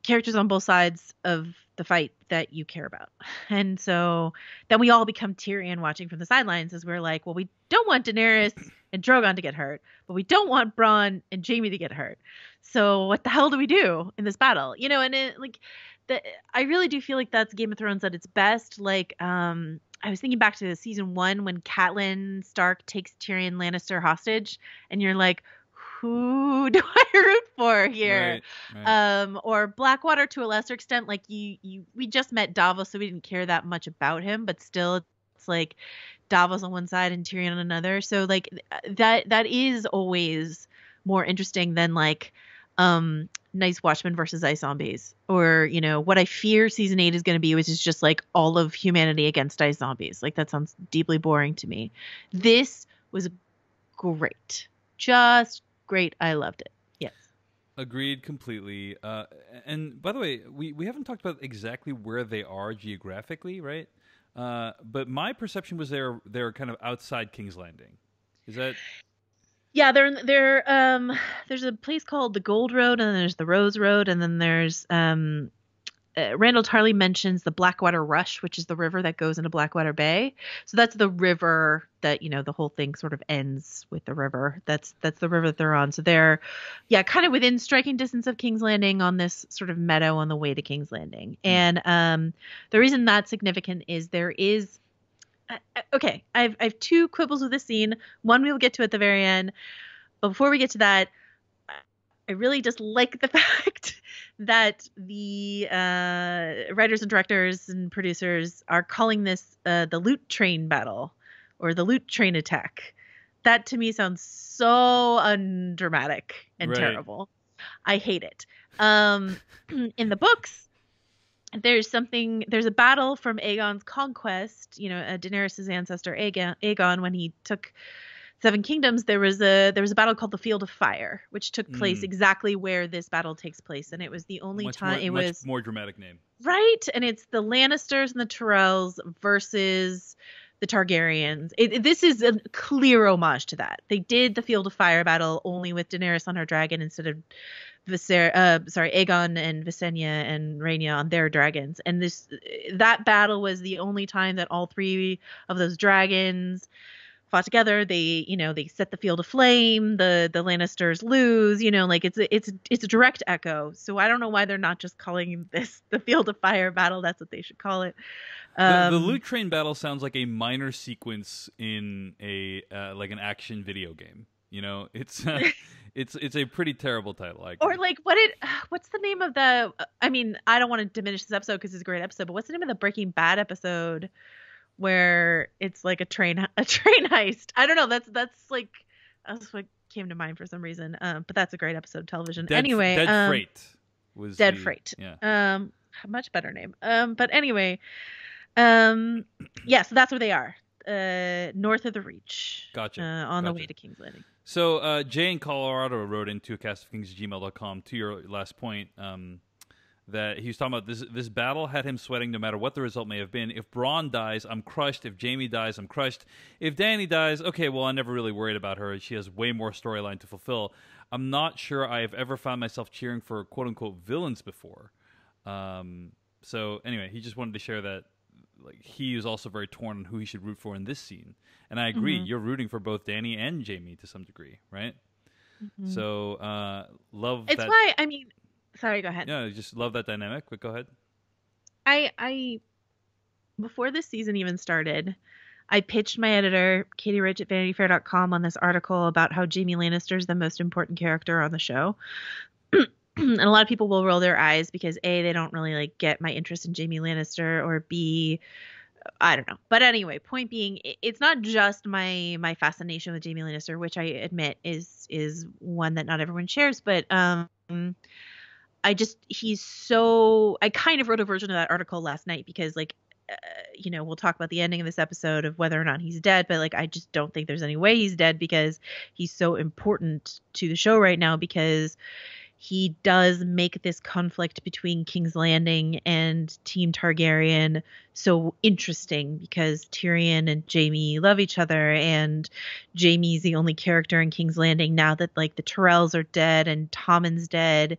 characters on both sides of the fight that you care about. And so then we all become Tyrion watching from the sidelines as we're like, well, we don't want Daenerys and Drogon to get hurt, but we don't want Bronn and Jaime to get hurt. So what the hell do we do in this battle? You know, and I really do feel like that's Game of Thrones at its best. Like, I was thinking back to season 1 when Catelyn Stark takes Tyrion Lannister hostage, and you're like, who do I root for here? Right. Or Blackwater to a lesser extent. Like we just met Davos, so we didn't care that much about him, but still it's like Davos on one side and Tyrion on another. So like that is always more interesting than like Nice Watchmen versus Ice Zombies, or, you know, what I fear season 8 is going to be, which is just like all of humanity against ice zombies. Like that sounds deeply boring to me. This was great. Just great. I loved it. Yes. Agreed completely. And by the way, we haven't talked about exactly where they are geographically, right? But my perception was they're kind of outside King's Landing. Is that? Yeah, they're there's a place called the Gold Road, and then there's the Rose Road, and then there's Randall Tarley mentions the Blackwater Rush, which is the river that goes into Blackwater Bay. So that's the river that, you know, the whole thing sort of ends with the river. That's the river that they're on. So they're, kind of within striking distance of King's Landing on this sort of meadow on the way to King's Landing. And the reason that's significant is there is, okay, I have two quibbles with this scene. One we will get to at the very end. But before we get to that, I really just like the fact that the writers and directors and producers are calling this the loot train battle, or the loot train attack. That to me sounds so undramatic and terrible. I hate it. In the books, there's a battle from Aegon's conquest, Daenerys' ancestor Aegon, when he took Seven Kingdoms, there was a battle called the Field of Fire, which took place Mm. exactly where this battle takes place, and it was the only time it much was more dramatic name. right, and it's the Lannisters and the Tyrells versus the Targaryens. This is a clear homage to that. They did the Field of Fire battle only with Daenerys on her dragon instead of Aegon and Visenya and Rhaenyra on their dragons. And that battle was the only time that all three of those dragons fought together. They set the field aflame. The Lannisters lose. Like it's a direct echo. So I don't know why they're not just calling this the Field of Fire battle. That's what they should call it. The loot train battle sounds like a minor sequence in a like an action video game. It's it's a pretty terrible title. Or like what's the name of the? I mean, I don't want to diminish this episode because it's a great episode. But what's the name of the Breaking Bad episode where it's like a train heist? I don't know. That's what came to mind for some reason. But that's a great episode of television. Dead Freight was Dead Freight. Yeah. Much better name. But anyway, yeah. So that's where they are. North of the Reach. Gotcha. On the way to King's Landing. So Jay in Colorado wrote into castofkings@gmail.com to your last point that he was talking about this battle had him sweating no matter what the result may have been. If Bronn dies, I'm crushed. If Jaime dies, I'm crushed. If Dany dies, okay, well, I never really worried about her. She has way more storyline to fulfill. I'm not sure I have ever found myself cheering for quote-unquote villains before. So anyway, he just wanted to share that like he was also very torn on who he should root for in this scene. And I agree, you're rooting for both Dany and Jaime to some degree, right? Mm-hmm. So love it's that. Why, I mean, sorry, go ahead. Yeah, just love that dynamic, but go ahead. I before this season even started, I pitched my editor, Katie Rich at VanityFair.com, on this article about how Jaime Lannister is the most important character on the show. And a lot of people will roll their eyes because A, they don't really like get my interest in Jaime Lannister, or B, I don't know. But anyway, point being, it's not just my fascination with Jaime Lannister, which I admit is one that not everyone shares, but I kind of wrote a version of that article last night because we'll talk about the ending of this episode of whether or not he's dead, but like I just don't think there's any way he's dead because he's so important to the show right now, because he does make this conflict between King's Landing and Team Targaryen so interesting, because Tyrion and Jaime love each other, and Jaime's the only character in King's Landing now that like the Tyrells are dead and Tommen's dead,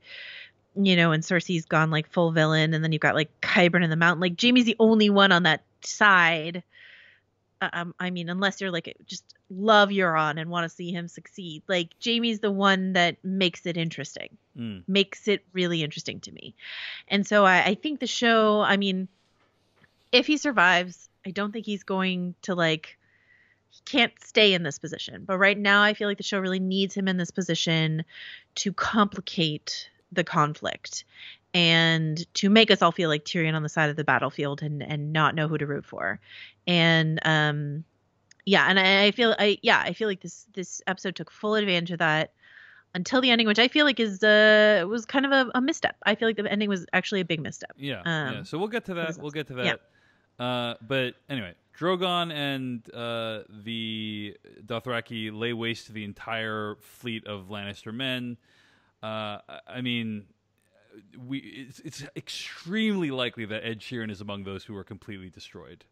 and Cersei's gone like full villain, and then you've got like Qyburn in the Mountain. Like Jaime's the only one on that side. I mean, unless you're like just love Euron and want to see him succeed, like Jaime's the one that makes it interesting, makes it really interesting to me. And so I think the show, I mean, if he survives, I don't think he's going to he can't stay in this position. But right now I feel like the show really needs him in this position to complicate the conflict and to make us all feel like Tyrion on the side of the battlefield and not know who to root for. And and I feel like this episode took full advantage of that until the ending, which I feel like was kind of a misstep. I feel like the ending was actually a big misstep. Yeah. So we'll get to that. Yeah. But anyway, Drogon and the Dothraki lay waste to the entire fleet of Lannister men. I mean, it's extremely likely that Ed Sheeran is among those who are completely destroyed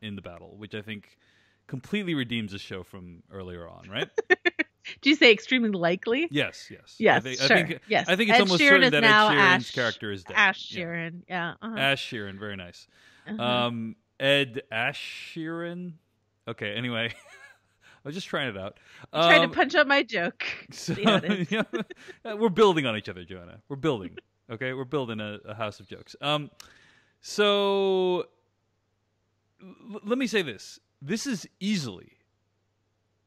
in the battle, which I think completely redeems the show from earlier on, right? Do you say extremely likely? Yes. Yes, I think it's Ed almost Sheeran certain that Ed Sheeran's Ash, character is dead. Ash Sheeran, yeah. Ash Sheeran, very nice. Ed Ash Sheeran? Okay, anyway. I was just trying it out. Trying to punch up my joke. So, we're building on each other, Joanna. We're building. Okay? We're building a house of jokes. So let me say this. This is easily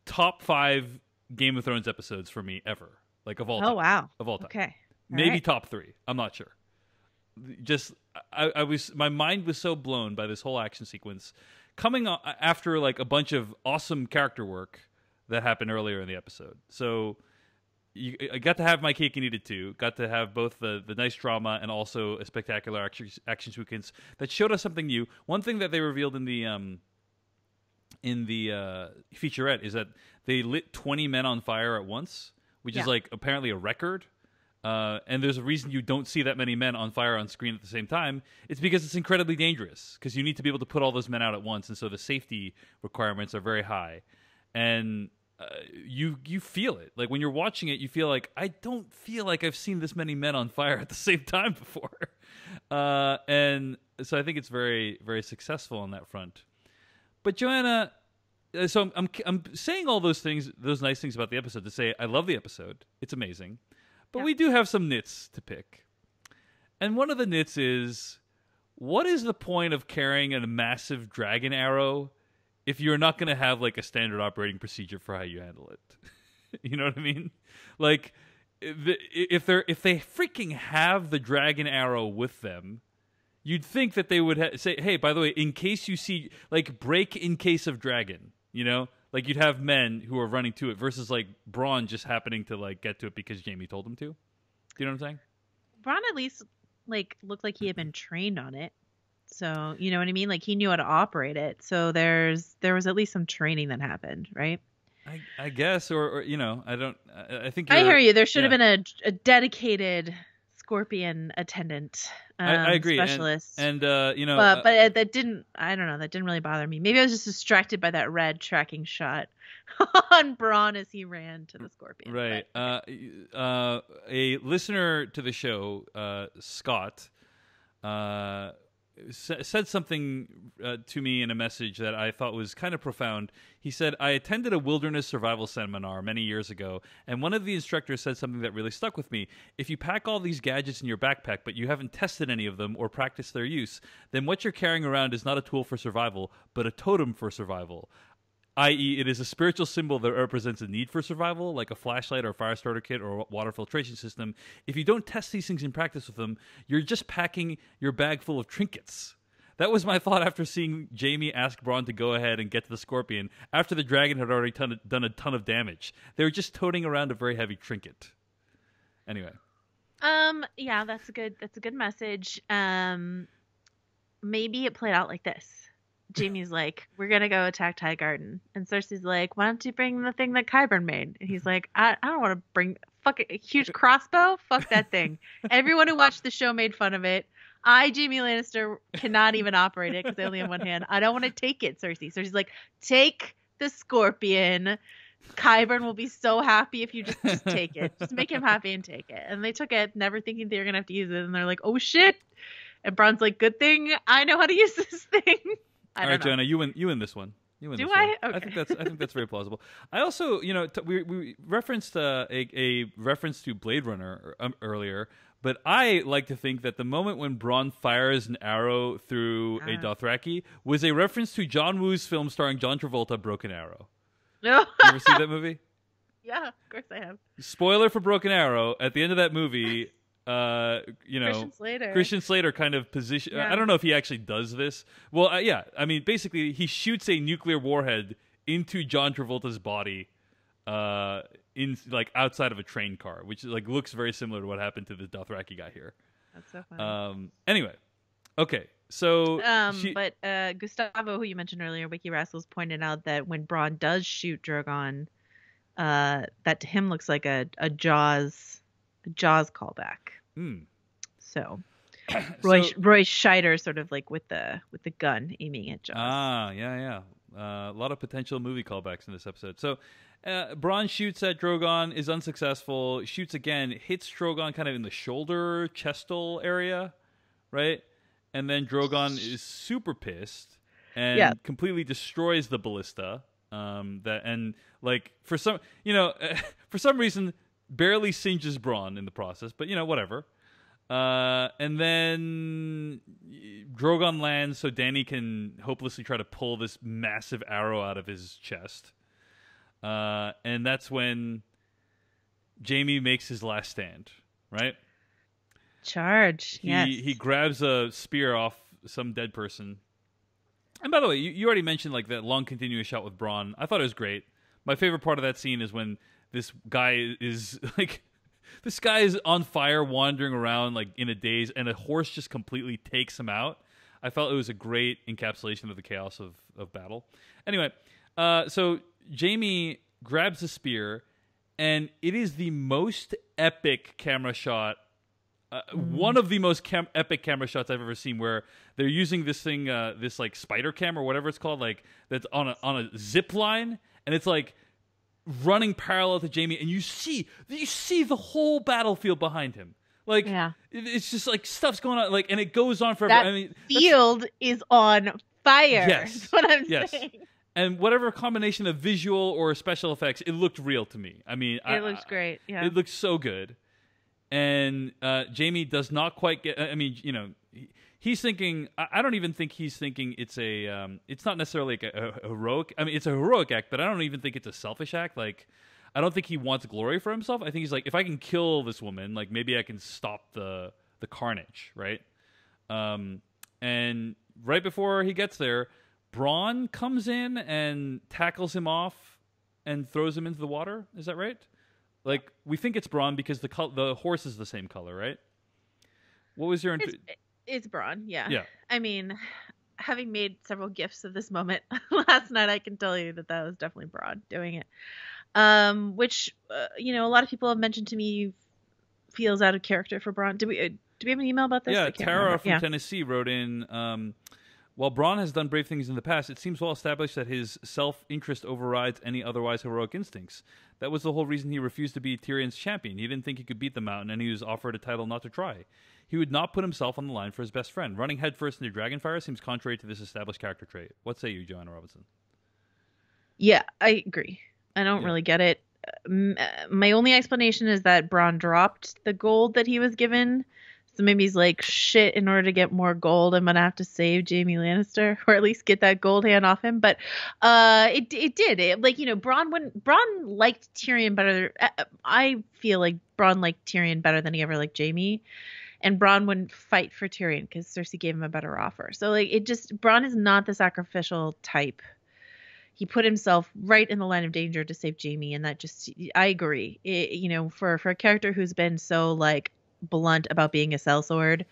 top 5 Game of Thrones episodes for me ever. Like of all time. Oh, wow. Of all time. Okay. Maybe top 3. I'm not sure. Just, my mind was so blown by this whole action sequence coming after like a bunch of awesome character work that happened earlier in the episode. So I got to have my cake and eat it too. Got to have both the nice drama and also a spectacular action sequence that showed us something new. One thing that they revealed in in the featurette is that they lit 20 men on fire at once, which is like apparently a record. And there's a reason you don't see that many men on fire on screen at the same time. It's because it's incredibly dangerous, because you need to be able to put all those men out at once, and so the safety requirements are very high. And you feel it. Like when you're watching it, you feel like, I don't feel like I've seen this many men on fire at the same time before. And so I think it's very, very successful on that front. But Joanna, so I'm saying all those things, those nice things about the episode to say I love the episode. It's amazing. But we do have some nits to pick. And one of the nits is, what is the point of carrying a massive dragon arrow if you're not going to have like a standard operating procedure for how you handle it? You know what I mean? Like, if they freaking have the dragon arrow with them, you'd think that they would say, hey, by the way, in case you see, like, break in case of dragon, you know? Like, you'd have men who are running to it versus, like, Braun just happening to, like, get to it because Jamie told him to. Do you know what I'm saying? Braun at least, like, looked like he had been trained on it. So, you know what I mean? Like, he knew how to operate it. So there was at least some training that happened, right? I guess, or you know, I think I hear you. There should have been a dedicated Scorpion attendant, I agree, specialist, and you know, but that didn't. I don't know. That didn't really bother me. Maybe I was just distracted by that red tracking shot on Braun as he ran to the Scorpion. Right. But, a listener to the show, Scott, said something to me in a message that I thought was kind of profound. He said, I attended a wilderness survival seminar many years ago, and one of the instructors said something that really stuck with me. If you pack all these gadgets in your backpack, but you haven't tested any of them or practiced their use, then what you're carrying around is not a tool for survival, but a totem for survival. I.e., it is a spiritual symbol that represents a need for survival, like a flashlight or a fire starter kit or a water filtration system. If you don't test these things in practice with them, you're just packing your bag full of trinkets. That was my thought after seeing Jamie ask Braun to go ahead and get to the Scorpion after the dragon had already done a ton of damage. They were just toting around a very heavy trinket. Anyway. Yeah, that's a good message. Maybe it played out like this. Jamie's like, we're going to go attack Ty Garden. And Cersei's like, why don't you bring the thing that Qyburn made? And he's like, I don't want to bring a huge crossbow. Fuck that thing. Everyone who watched the show made fun of it. Jamie Lannister, cannot even operate it because I only have one hand. I don't want to take it, Cersei. Cersei's like, take the Scorpion. Qyburn will be so happy if you just take it. Just make him happy and take it. And they took it, never thinking they were going to have to use it. And they're like, oh, shit. And Braun's like, good thing I know how to use this thing. All right, Jonah, you win this one. You win. Do this I? one. Okay. I think that's very plausible. I also, you know, we referenced a reference to Blade Runner earlier, but I like to think that the moment when Braun fires an arrow through a Dothraki was a reference to John Woo's film starring John Travolta, Broken Arrow. No. You ever see that movie? Yeah, of course I have. Spoiler for Broken Arrow: at the end of that movie. You know, Christian Slater kind of position. I don't know if he actually does this. Well, yeah. I mean, basically, he shoots a nuclear warhead into John Travolta's body, in like outside of a train car, which like looks very similar to what happened to the Dothraki guy here. That's so funny. Anyway, okay. So, but Gustavo, who you mentioned earlier, Wiki Rascals pointed out that when Braun does shoot Drogon, that to him looks like a Jaws callback. So Roy Scheider sort of like with the gun aiming at Jaws. Yeah. A lot of potential movie callbacks in this episode. So Braun shoots at Drogon, is unsuccessful, shoots again, hits Drogon kind of in the shoulder, chestal area, right? And then Drogon is super pissed and completely destroys the ballista. For some reason barely singes Braun in the process, but, you know, whatever. And then Drogon lands so Dany can hopelessly try to pull this massive arrow out of his chest. And that's when Jaime makes his last stand, right? Charge, yes. He grabs a spear off some dead person. And by the way, you already mentioned like that long continuous shot with Braun. I thought it was great. My favorite part of that scene is when this guy is on fire, wandering around like in a daze, and a horse just completely takes him out. I felt it was a great encapsulation of the chaos of battle. Anyway, So Jamie grabs the spear, and it is the most epic camera shot. One of the most epic camera shots I've ever seen, where they're using this thing, this like spider cam or whatever it's called, like that's on a zip line, and it's like running parallel to Jamie, and you see the whole battlefield behind him. Like, it's just like stuff's going on, like, and it goes on forever. That I mean, field is on fire. Yes, is what I'm saying. And whatever combination of visual or special effects, it looked real to me. I mean, it looks great. Yeah, it looks so good. And Jamie does not quite get. I mean, you know, he's thinking. I don't even think he's thinking it's a. It's not necessarily like a heroic. I mean, it's a heroic act, but I don't even think it's a selfish act. Like, I don't think he wants glory for himself. I think he's like, if I can kill this woman, like maybe I can stop the carnage, right? And right before he gets there, Braun comes in and tackles him off and throws him into the water. Is that right? Like, we think it's Braun because the horse is the same color, right? What was your... It's Braun, yeah. Yeah. I mean, having made several GIFs of this moment last night, I can tell you that was definitely Braun doing it. Which, you know, a lot of people have mentioned to me feels out of character for Braun. Do we have an email about this? Yeah, Tara from Tennessee wrote in... While Braun has done brave things in the past, it seems well established that his self-interest overrides any otherwise heroic instincts. That was the whole reason he refused to be Tyrion's champion. He didn't think he could beat the Mountain, and he was offered a title not to try. He would not put himself on the line for his best friend. Running headfirst into Dragonfire seems contrary to this established character trait. What say you, Joanna Robinson? Yeah, I agree. I don't really get it. My only explanation is that Braun dropped the gold that he was given. So maybe he's like, shit, in order to get more gold, I'm going to have to save Jaime Lannister, or at least get that gold hand off him. But it did. Like, you know, Braun liked Tyrion better. I feel like Braun liked Tyrion better than he ever liked Jaime. And Braun wouldn't fight for Tyrion because Cersei gave him a better offer. So, like, Braun is not the sacrificial type. He put himself right in the line of danger to save Jaime. And that I agree. You know, for a character who's been so, like, blunt about being a sellsword,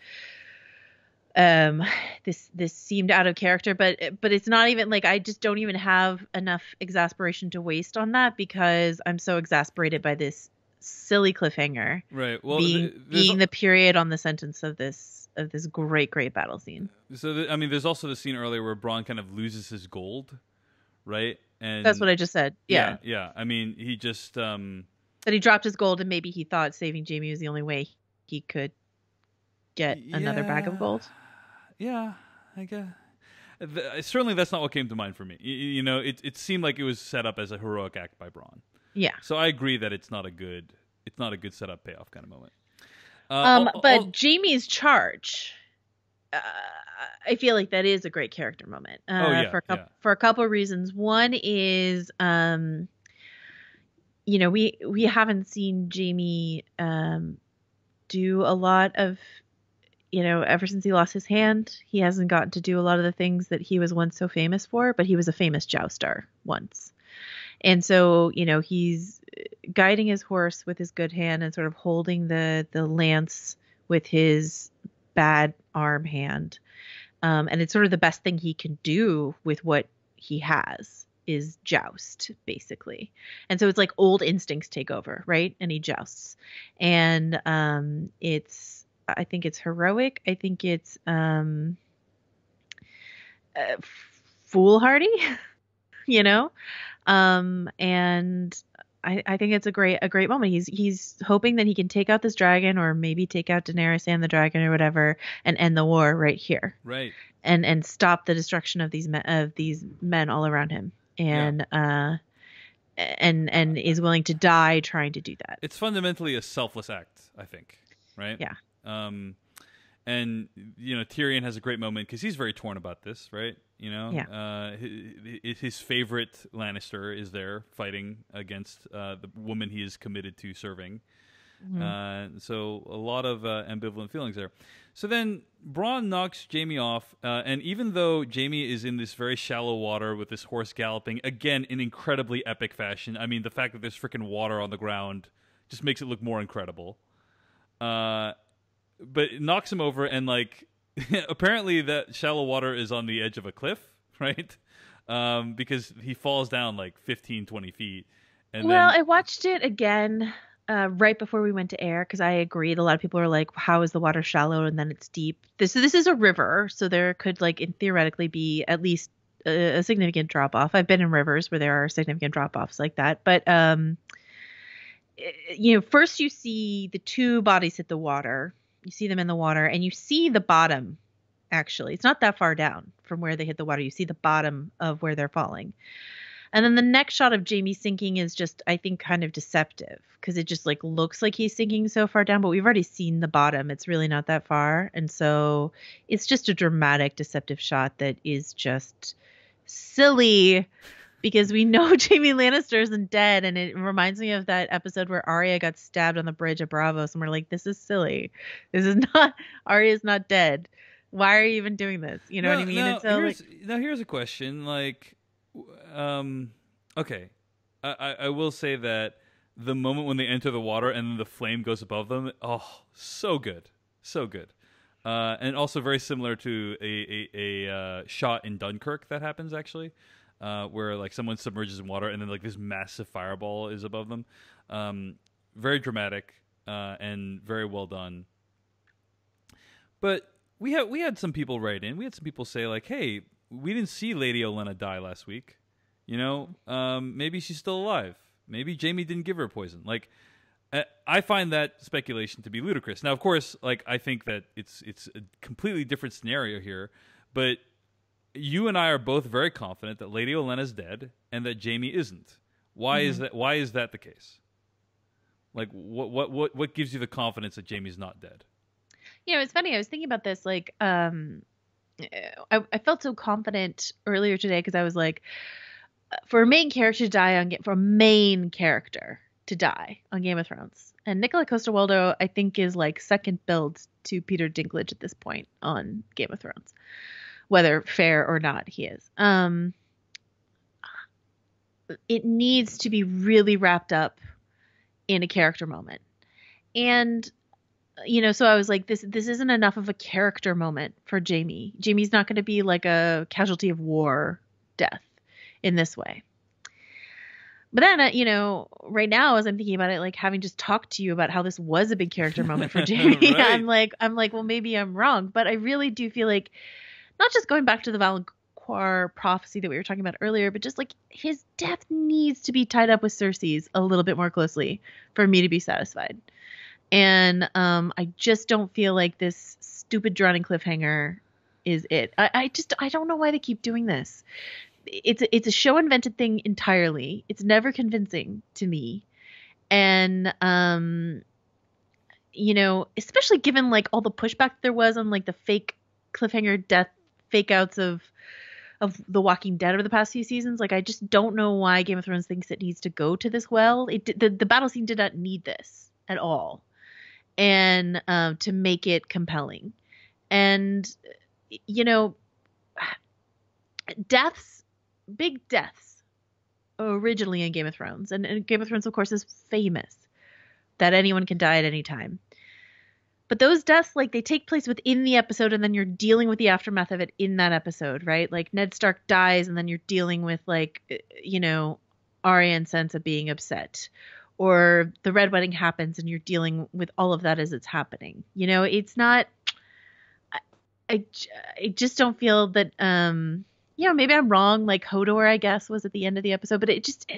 this seemed out of character, but it's not even like, I just don't even have enough exasperation to waste on that because I'm so exasperated by this silly cliffhanger, right? Well, being the period on the sentence of this great battle scene. So I mean, there's also the scene earlier where Braun kind of loses his gold, right? And that's what I just said. Yeah. I mean, he just that he dropped his gold, and maybe he thought saving Jaime was the only way he could get another bag of gold. Yeah, I guess. Certainly, that's not what came to mind for me. You know, it seemed like it was set up as a heroic act by Braun. Yeah. So I agree that it's not a good setup payoff kind of moment. But Jaime's charge, I feel like that is a great character moment. For a couple of reasons. One is, you know, we haven't seen Jaime do a lot of, you know, ever since he lost his hand, he hasn't gotten to do a lot of the things that he was once so famous for, but he was a famous jouster once. And so, you know, he's guiding his horse with his good hand and sort of holding the lance with his bad arm hand. And it's sort of the best thing he can do with what he has is joust, basically. And so it's like old instincts take over, right? And he jousts. And I think it's heroic. I think it's foolhardy, you know? And I think it's a great moment. He's hoping that he can take out this dragon, or maybe take out Daenerys and the dragon or whatever, and end the war right here. Right. And stop the destruction of these men all around him. And and is willing to die trying to do that. It's fundamentally a selfless act, I think. Right? Yeah. And you know, Tyrion has a great moment because he's very torn about this, right? You know, his favorite Lannister is there fighting against the woman he is committed to serving. Mm-hmm. So a lot of ambivalent feelings there. So then Bronn knocks Jaime off, and even though Jaime is in this very shallow water with this horse galloping, again, in incredibly epic fashion. I mean, the fact that there's freaking water on the ground just makes it look more incredible. But it knocks him over, and like apparently that shallow water is on the edge of a cliff, right? because he falls down like 15, 20 feet. And Well, then, I watched it again right before we went to air because I agreed. A lot of people are like, "How is the water shallow and then it's deep?" This is a river, so there could theoretically be at least a significant drop off. I've been in rivers where there are significant drop offs like that, but first you see the two bodies hit the water. You see them in the water, and you see the bottom. Actually, it's not that far down from where they hit the water. You see the bottom of where they're falling. And then the next shot of Jamie sinking is just, I think, kind of deceptive because it just like looks like he's sinking so far down, but we've already seen the bottom. It's really not that far. And so it's just a dramatic, deceptive shot that is just silly because we know Jamie Lannister isn't dead. And it reminds me of that episode where Arya got stabbed on the bridge at Braavos. And we're like, this is silly. This is not, Arya's not dead. Why are you even doing this? You know what I mean? Now, And so, here's a question. Like, okay, I will say that the moment when they enter the water and then the flame goes above them, oh, so good, so good, and also very similar to a shot in Dunkirk that happens actually, where like someone submerges in water and then like this massive fireball is above them, very dramatic and very well done. But we had some people write in. We had some people say like, hey, we didn't see Lady Olenna die last week. You know, maybe she's still alive. Maybe Jamie didn't give her poison. Like, I find that speculation to be ludicrous. Now, of course, like I think that it's a completely different scenario here. But you and I are both very confident that Lady Olenna's dead and that Jamie isn't. Why is that? Why is that the case? Like, what gives you the confidence that Jamie's not dead? it's funny. I was thinking about this, like, I felt so confident earlier today because I was like, for a main character to die on Game of Thrones, and Nicola Coster-Waldau I think is like second build to Peter Dinklage at this point on Game of Thrones, whether fair or not he is. It needs to be really wrapped up in a character moment, and so I was like, this isn't enough of a character moment for Jamie. Jamie's not going to be like a casualty of war death in this way. But then, right now, as I'm thinking about it, like having just talked to you about how this was a big character moment for Jamie, right. I'm like, well, maybe I'm wrong. But I really do feel like, not just going back to the Valonqar prophecy that we were talking about earlier, but just like his death needs to be tied up with Cersei's a little bit more closely for me to be satisfied. And I just don't feel like this stupid drowning cliffhanger is it. I don't know why they keep doing this. It's a show invented thing entirely. It's never convincing to me. And especially given like all the pushback there was on like the fake cliffhanger death fake outs of The Walking Dead over the past few seasons, like I just don't know why Game of Thrones thinks it needs to go to this well. The battle scene did not need this at all. And to make it compelling. And, big deaths originally in Game of Thrones. And Game of Thrones, of course, is famous that anyone can die at any time. But those deaths, like, they take place within the episode, and then you're dealing with the aftermath of it in that episode, right? Like, Ned Stark dies, and then you're dealing with, like, Arya and Sansa being upset. Or the Red Wedding happens and you're dealing with all of that as it's happening. It's not, I just don't feel that, maybe I'm wrong. Like Hodor, I guess, was at the end of the episode, but it just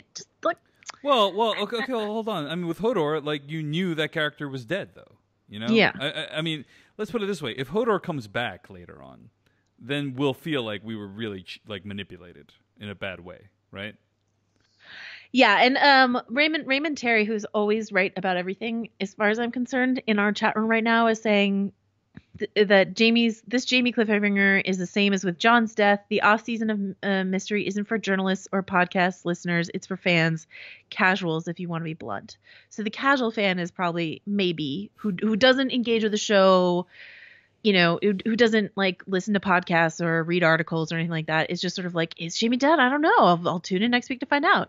like. Well, okay, well, hold on. I mean, with Hodor, like you knew that character was dead though, Yeah. I mean, let's put it this way. If Hodor comes back later on, then we'll feel like we were really manipulated in a bad way, right? Yeah, and Raymond Terry, who's always right about everything, as far as I'm concerned, in our chat room right now, is saying that this Jamie cliffhanger is the same as with John's death. The off season of mystery isn't for journalists or podcast listeners; it's for fans, casuals, if you want to be blunt. So the casual fan is probably maybe who doesn't engage with the show. Who doesn't like listen to podcasts or read articles or anything like that, is just sort of like, is Jamie dead? I don't know. I'll tune in next week to find out,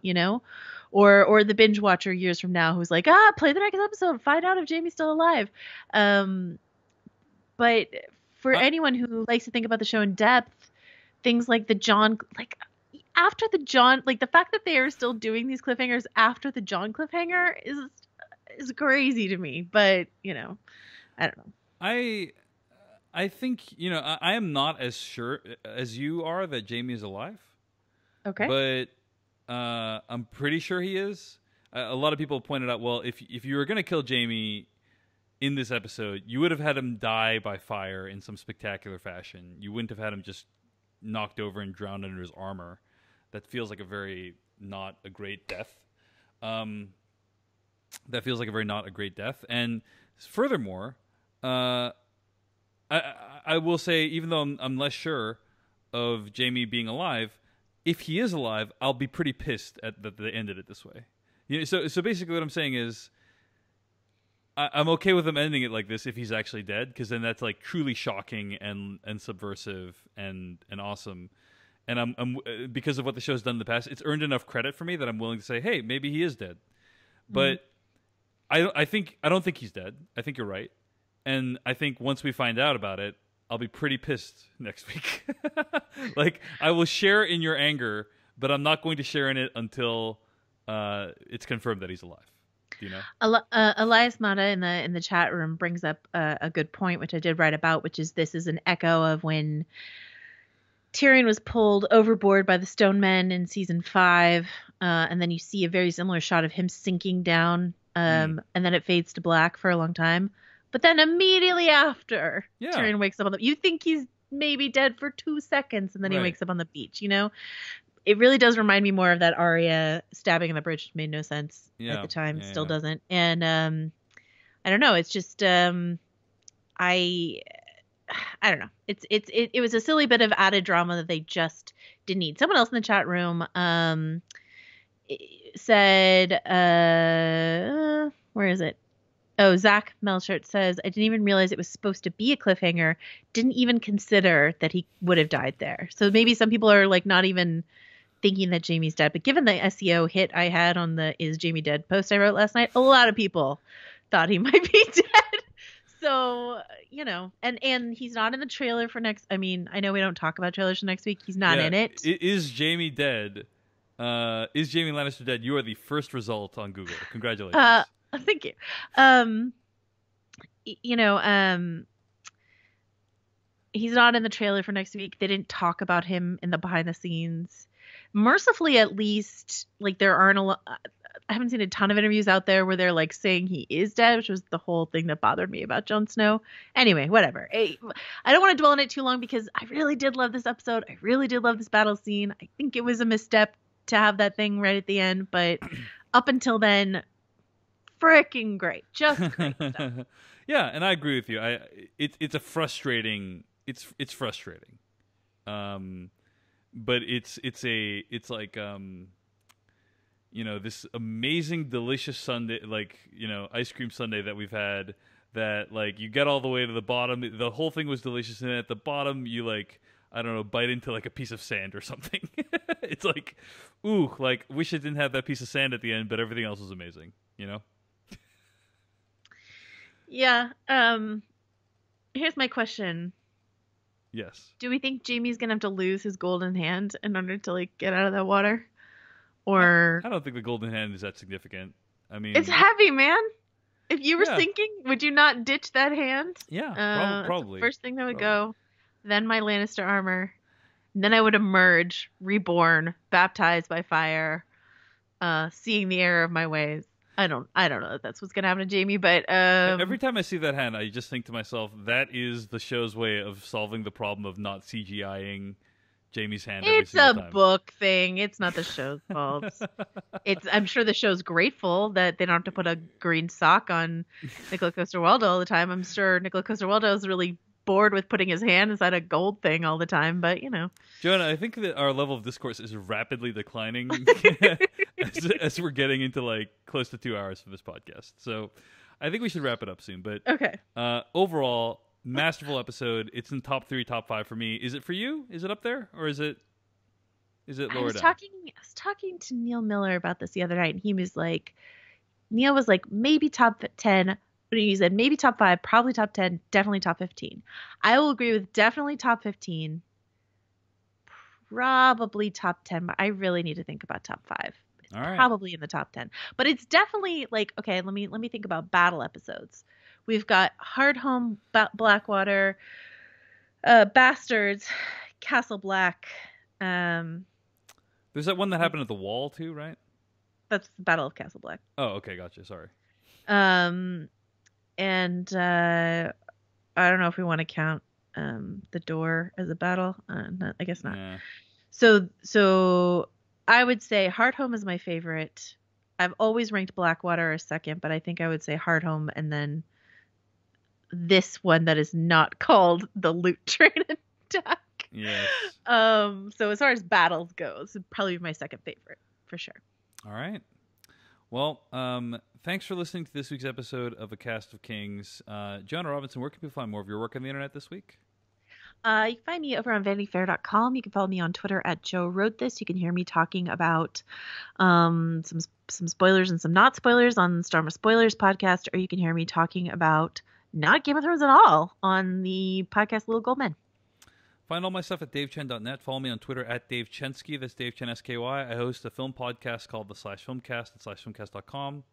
or the binge watcher years from now who's like, play the next episode, find out if Jamie's still alive. But for anyone who likes to think about the show in depth, things like the John, like after the John, like the fact that they are still doing these cliffhangers after the John cliffhanger is crazy to me. But I don't know. I think I am not as sure as you are that Jamie is alive. Okay. But I'm pretty sure he is. A lot of people pointed out, well, if you were going to kill Jamie in this episode, you would have had him die by fire in some spectacular fashion. You wouldn't have had him just knocked over and drowned under his armor. That feels like a very not a great death. And furthermore, I will say, even though I'm less sure of Jamie being alive, if he is alive, I'll be pretty pissed at that they ended it this way. So basically, what I'm saying is, I'm okay with them ending it like this if he's actually dead, because then that's like truly shocking and subversive and awesome. And I'm because of what the show's done in the past, it's earned enough credit for me that I'm willing to say, hey, maybe he is dead. But I don't think he's dead. I think you're right. And I think once we find out about it, I'll be pretty pissed next week. Like, I will share in your anger, but I'm not going to share in it until it's confirmed that he's alive. Do you know? Elias Mata in the chat room brings up a good point, which I did write about, which is this is an echo of when Tyrion was pulled overboard by the Stone Men in season 5, and then you see a very similar shot of him sinking down, and then it fades to black for a long time. But then immediately after, Tyrion wakes up on you think he's maybe dead for 2 seconds, and then he wakes up on the beach. It really does remind me more of that Arya stabbing in the bridge, which made no sense at the time, still doesn't. And I don't know. It's just I don't know. It was a silly bit of added drama that they just didn't need. Someone else in the chat room said, where is it? Oh, Zach Melchert says, I didn't even realize it was supposed to be a cliffhanger. Didn't even consider that he would have died there. So maybe some people are like not even thinking that Jamie's dead. But given the SEO hit I had on the Is Jamie Dead post I wrote last night, a lot of people thought he might be dead. So, and he's not in the trailer for next. I mean, I know we don't talk about trailers for next week. He's not in it. Is Jamie dead? Is Jamie Lannister dead? You are the first result on Google. Congratulations. Thank you. He's not in the trailer for next week. They didn't talk about him in the behind the scenes. Mercifully, at least, like there aren't a lot. I haven't seen a ton of interviews out there where they're like saying he is dead, which was the whole thing that bothered me about Jon Snow. Anyway, whatever. I don't want to dwell on it too long because I really did love this episode. I really did love this battle scene. I think it was a misstep to have that thing right at the end, but up until then, freaking great. Just great stuff. Yeah, and I agree with you. It's a frustrating. It's frustrating. But it's like this amazing delicious sundae, like ice cream sundae that we've had, that like you get all the way to the bottom, the whole thing was delicious, and at the bottom you like, I don't know, bite into like a piece of sand or something. It's like, ooh, like wish it didn't have that piece of sand at the end, but everything else was amazing, Yeah. Here's my question. Yes. Do we think Jamie's gonna have to lose his golden hand in order to like get out of that water? Or I don't think the golden hand is that significant. I mean, it's heavy, man. If you were sinking, would you not ditch that hand? Yeah, probably. First thing that would go. Then my Lannister armor. And then I would emerge, reborn, baptized by fire, seeing the error of my ways. I don't know if that's what's gonna happen to Jamie, but every time I see that hand, I just think to myself, that is the show's way of solving the problem of not CGIing Jamie's hand. It's a book thing. It's not the show's fault. I'm sure the show's grateful that they don't have to put a green sock on Nicola Coster-Waldau all the time. I'm sure Nicola Coster-Waldau is really bored with putting his hand inside a gold thing all the time, but Joanna, I think that our level of discourse is rapidly declining as we're getting into like close to 2 hours for this podcast. So I think we should wrap it up soon. But okay. Overall, masterful episode. It's in top 3, top 5 for me. Is it for you? Is it up there, or is it lower down? I was talking to Neil Miller about this the other night, and he was like, Neil was like, maybe top 10. But he said maybe top 5, probably top 10, definitely top 15. I will agree with definitely top 15. probably top 10, but I really need to think about top 5. It's All right. probably in the top 10. But it's definitely like, okay, let me think about battle episodes. We've got Hardhome, Blackwater, Bastards, Castle Black. Um, There's that one that happened at the wall too, right? that's the Battle of Castle Black. Oh, okay, gotcha. Sorry. Um, and I don't know if we want to count the door as a battle. I guess not. Yeah. So I would say Hardhome is my favorite. I've always ranked Blackwater a second, but I think I would say Hardhome and then this one that is not called the Loot Train Attack. Yes. So as far as battles goes, it'd probably be my second favorite for sure. All right. Well, thanks for listening to this week's episode of A Cast of Kings. Joanna Robinson, where can people find more of your work on the internet this week? You can find me over on VanityFair.com. You can follow me on Twitter at Joe Wrote This. You can hear me talking about some spoilers and some not spoilers on Star Wars Spoilers podcast, or you can hear me talking about not Game of Thrones at all on the podcast Little Gold Men. Find all my stuff at davechen.net. Follow me on Twitter at DaveChensky. That's DaveChen, SKY. I host a film podcast called the /Filmcast at /Filmcast.com.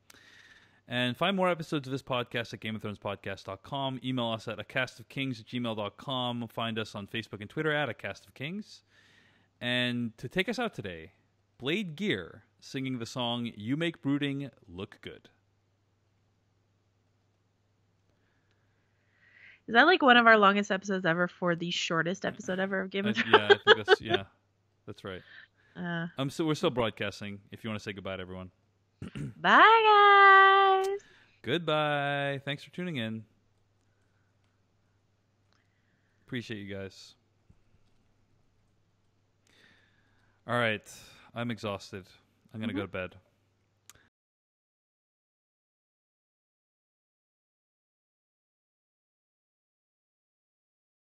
And find more episodes of this podcast at GameOfThronesPodcast.com. Email us at acastofkings@gmail.com. Find us on Facebook and Twitter at acastofkings. And to take us out today, Blade Gear singing the song You Make Brooding Look Good. Is that like one of our longest episodes ever for the shortest episode ever of Game of Thrones? Yeah, I think that's right. So we're still broadcasting. If you want to say goodbye to everyone. Bye, guys. Goodbye. Thanks for tuning in. Appreciate you guys. All right. I'm exhausted. I'm going to go to bed.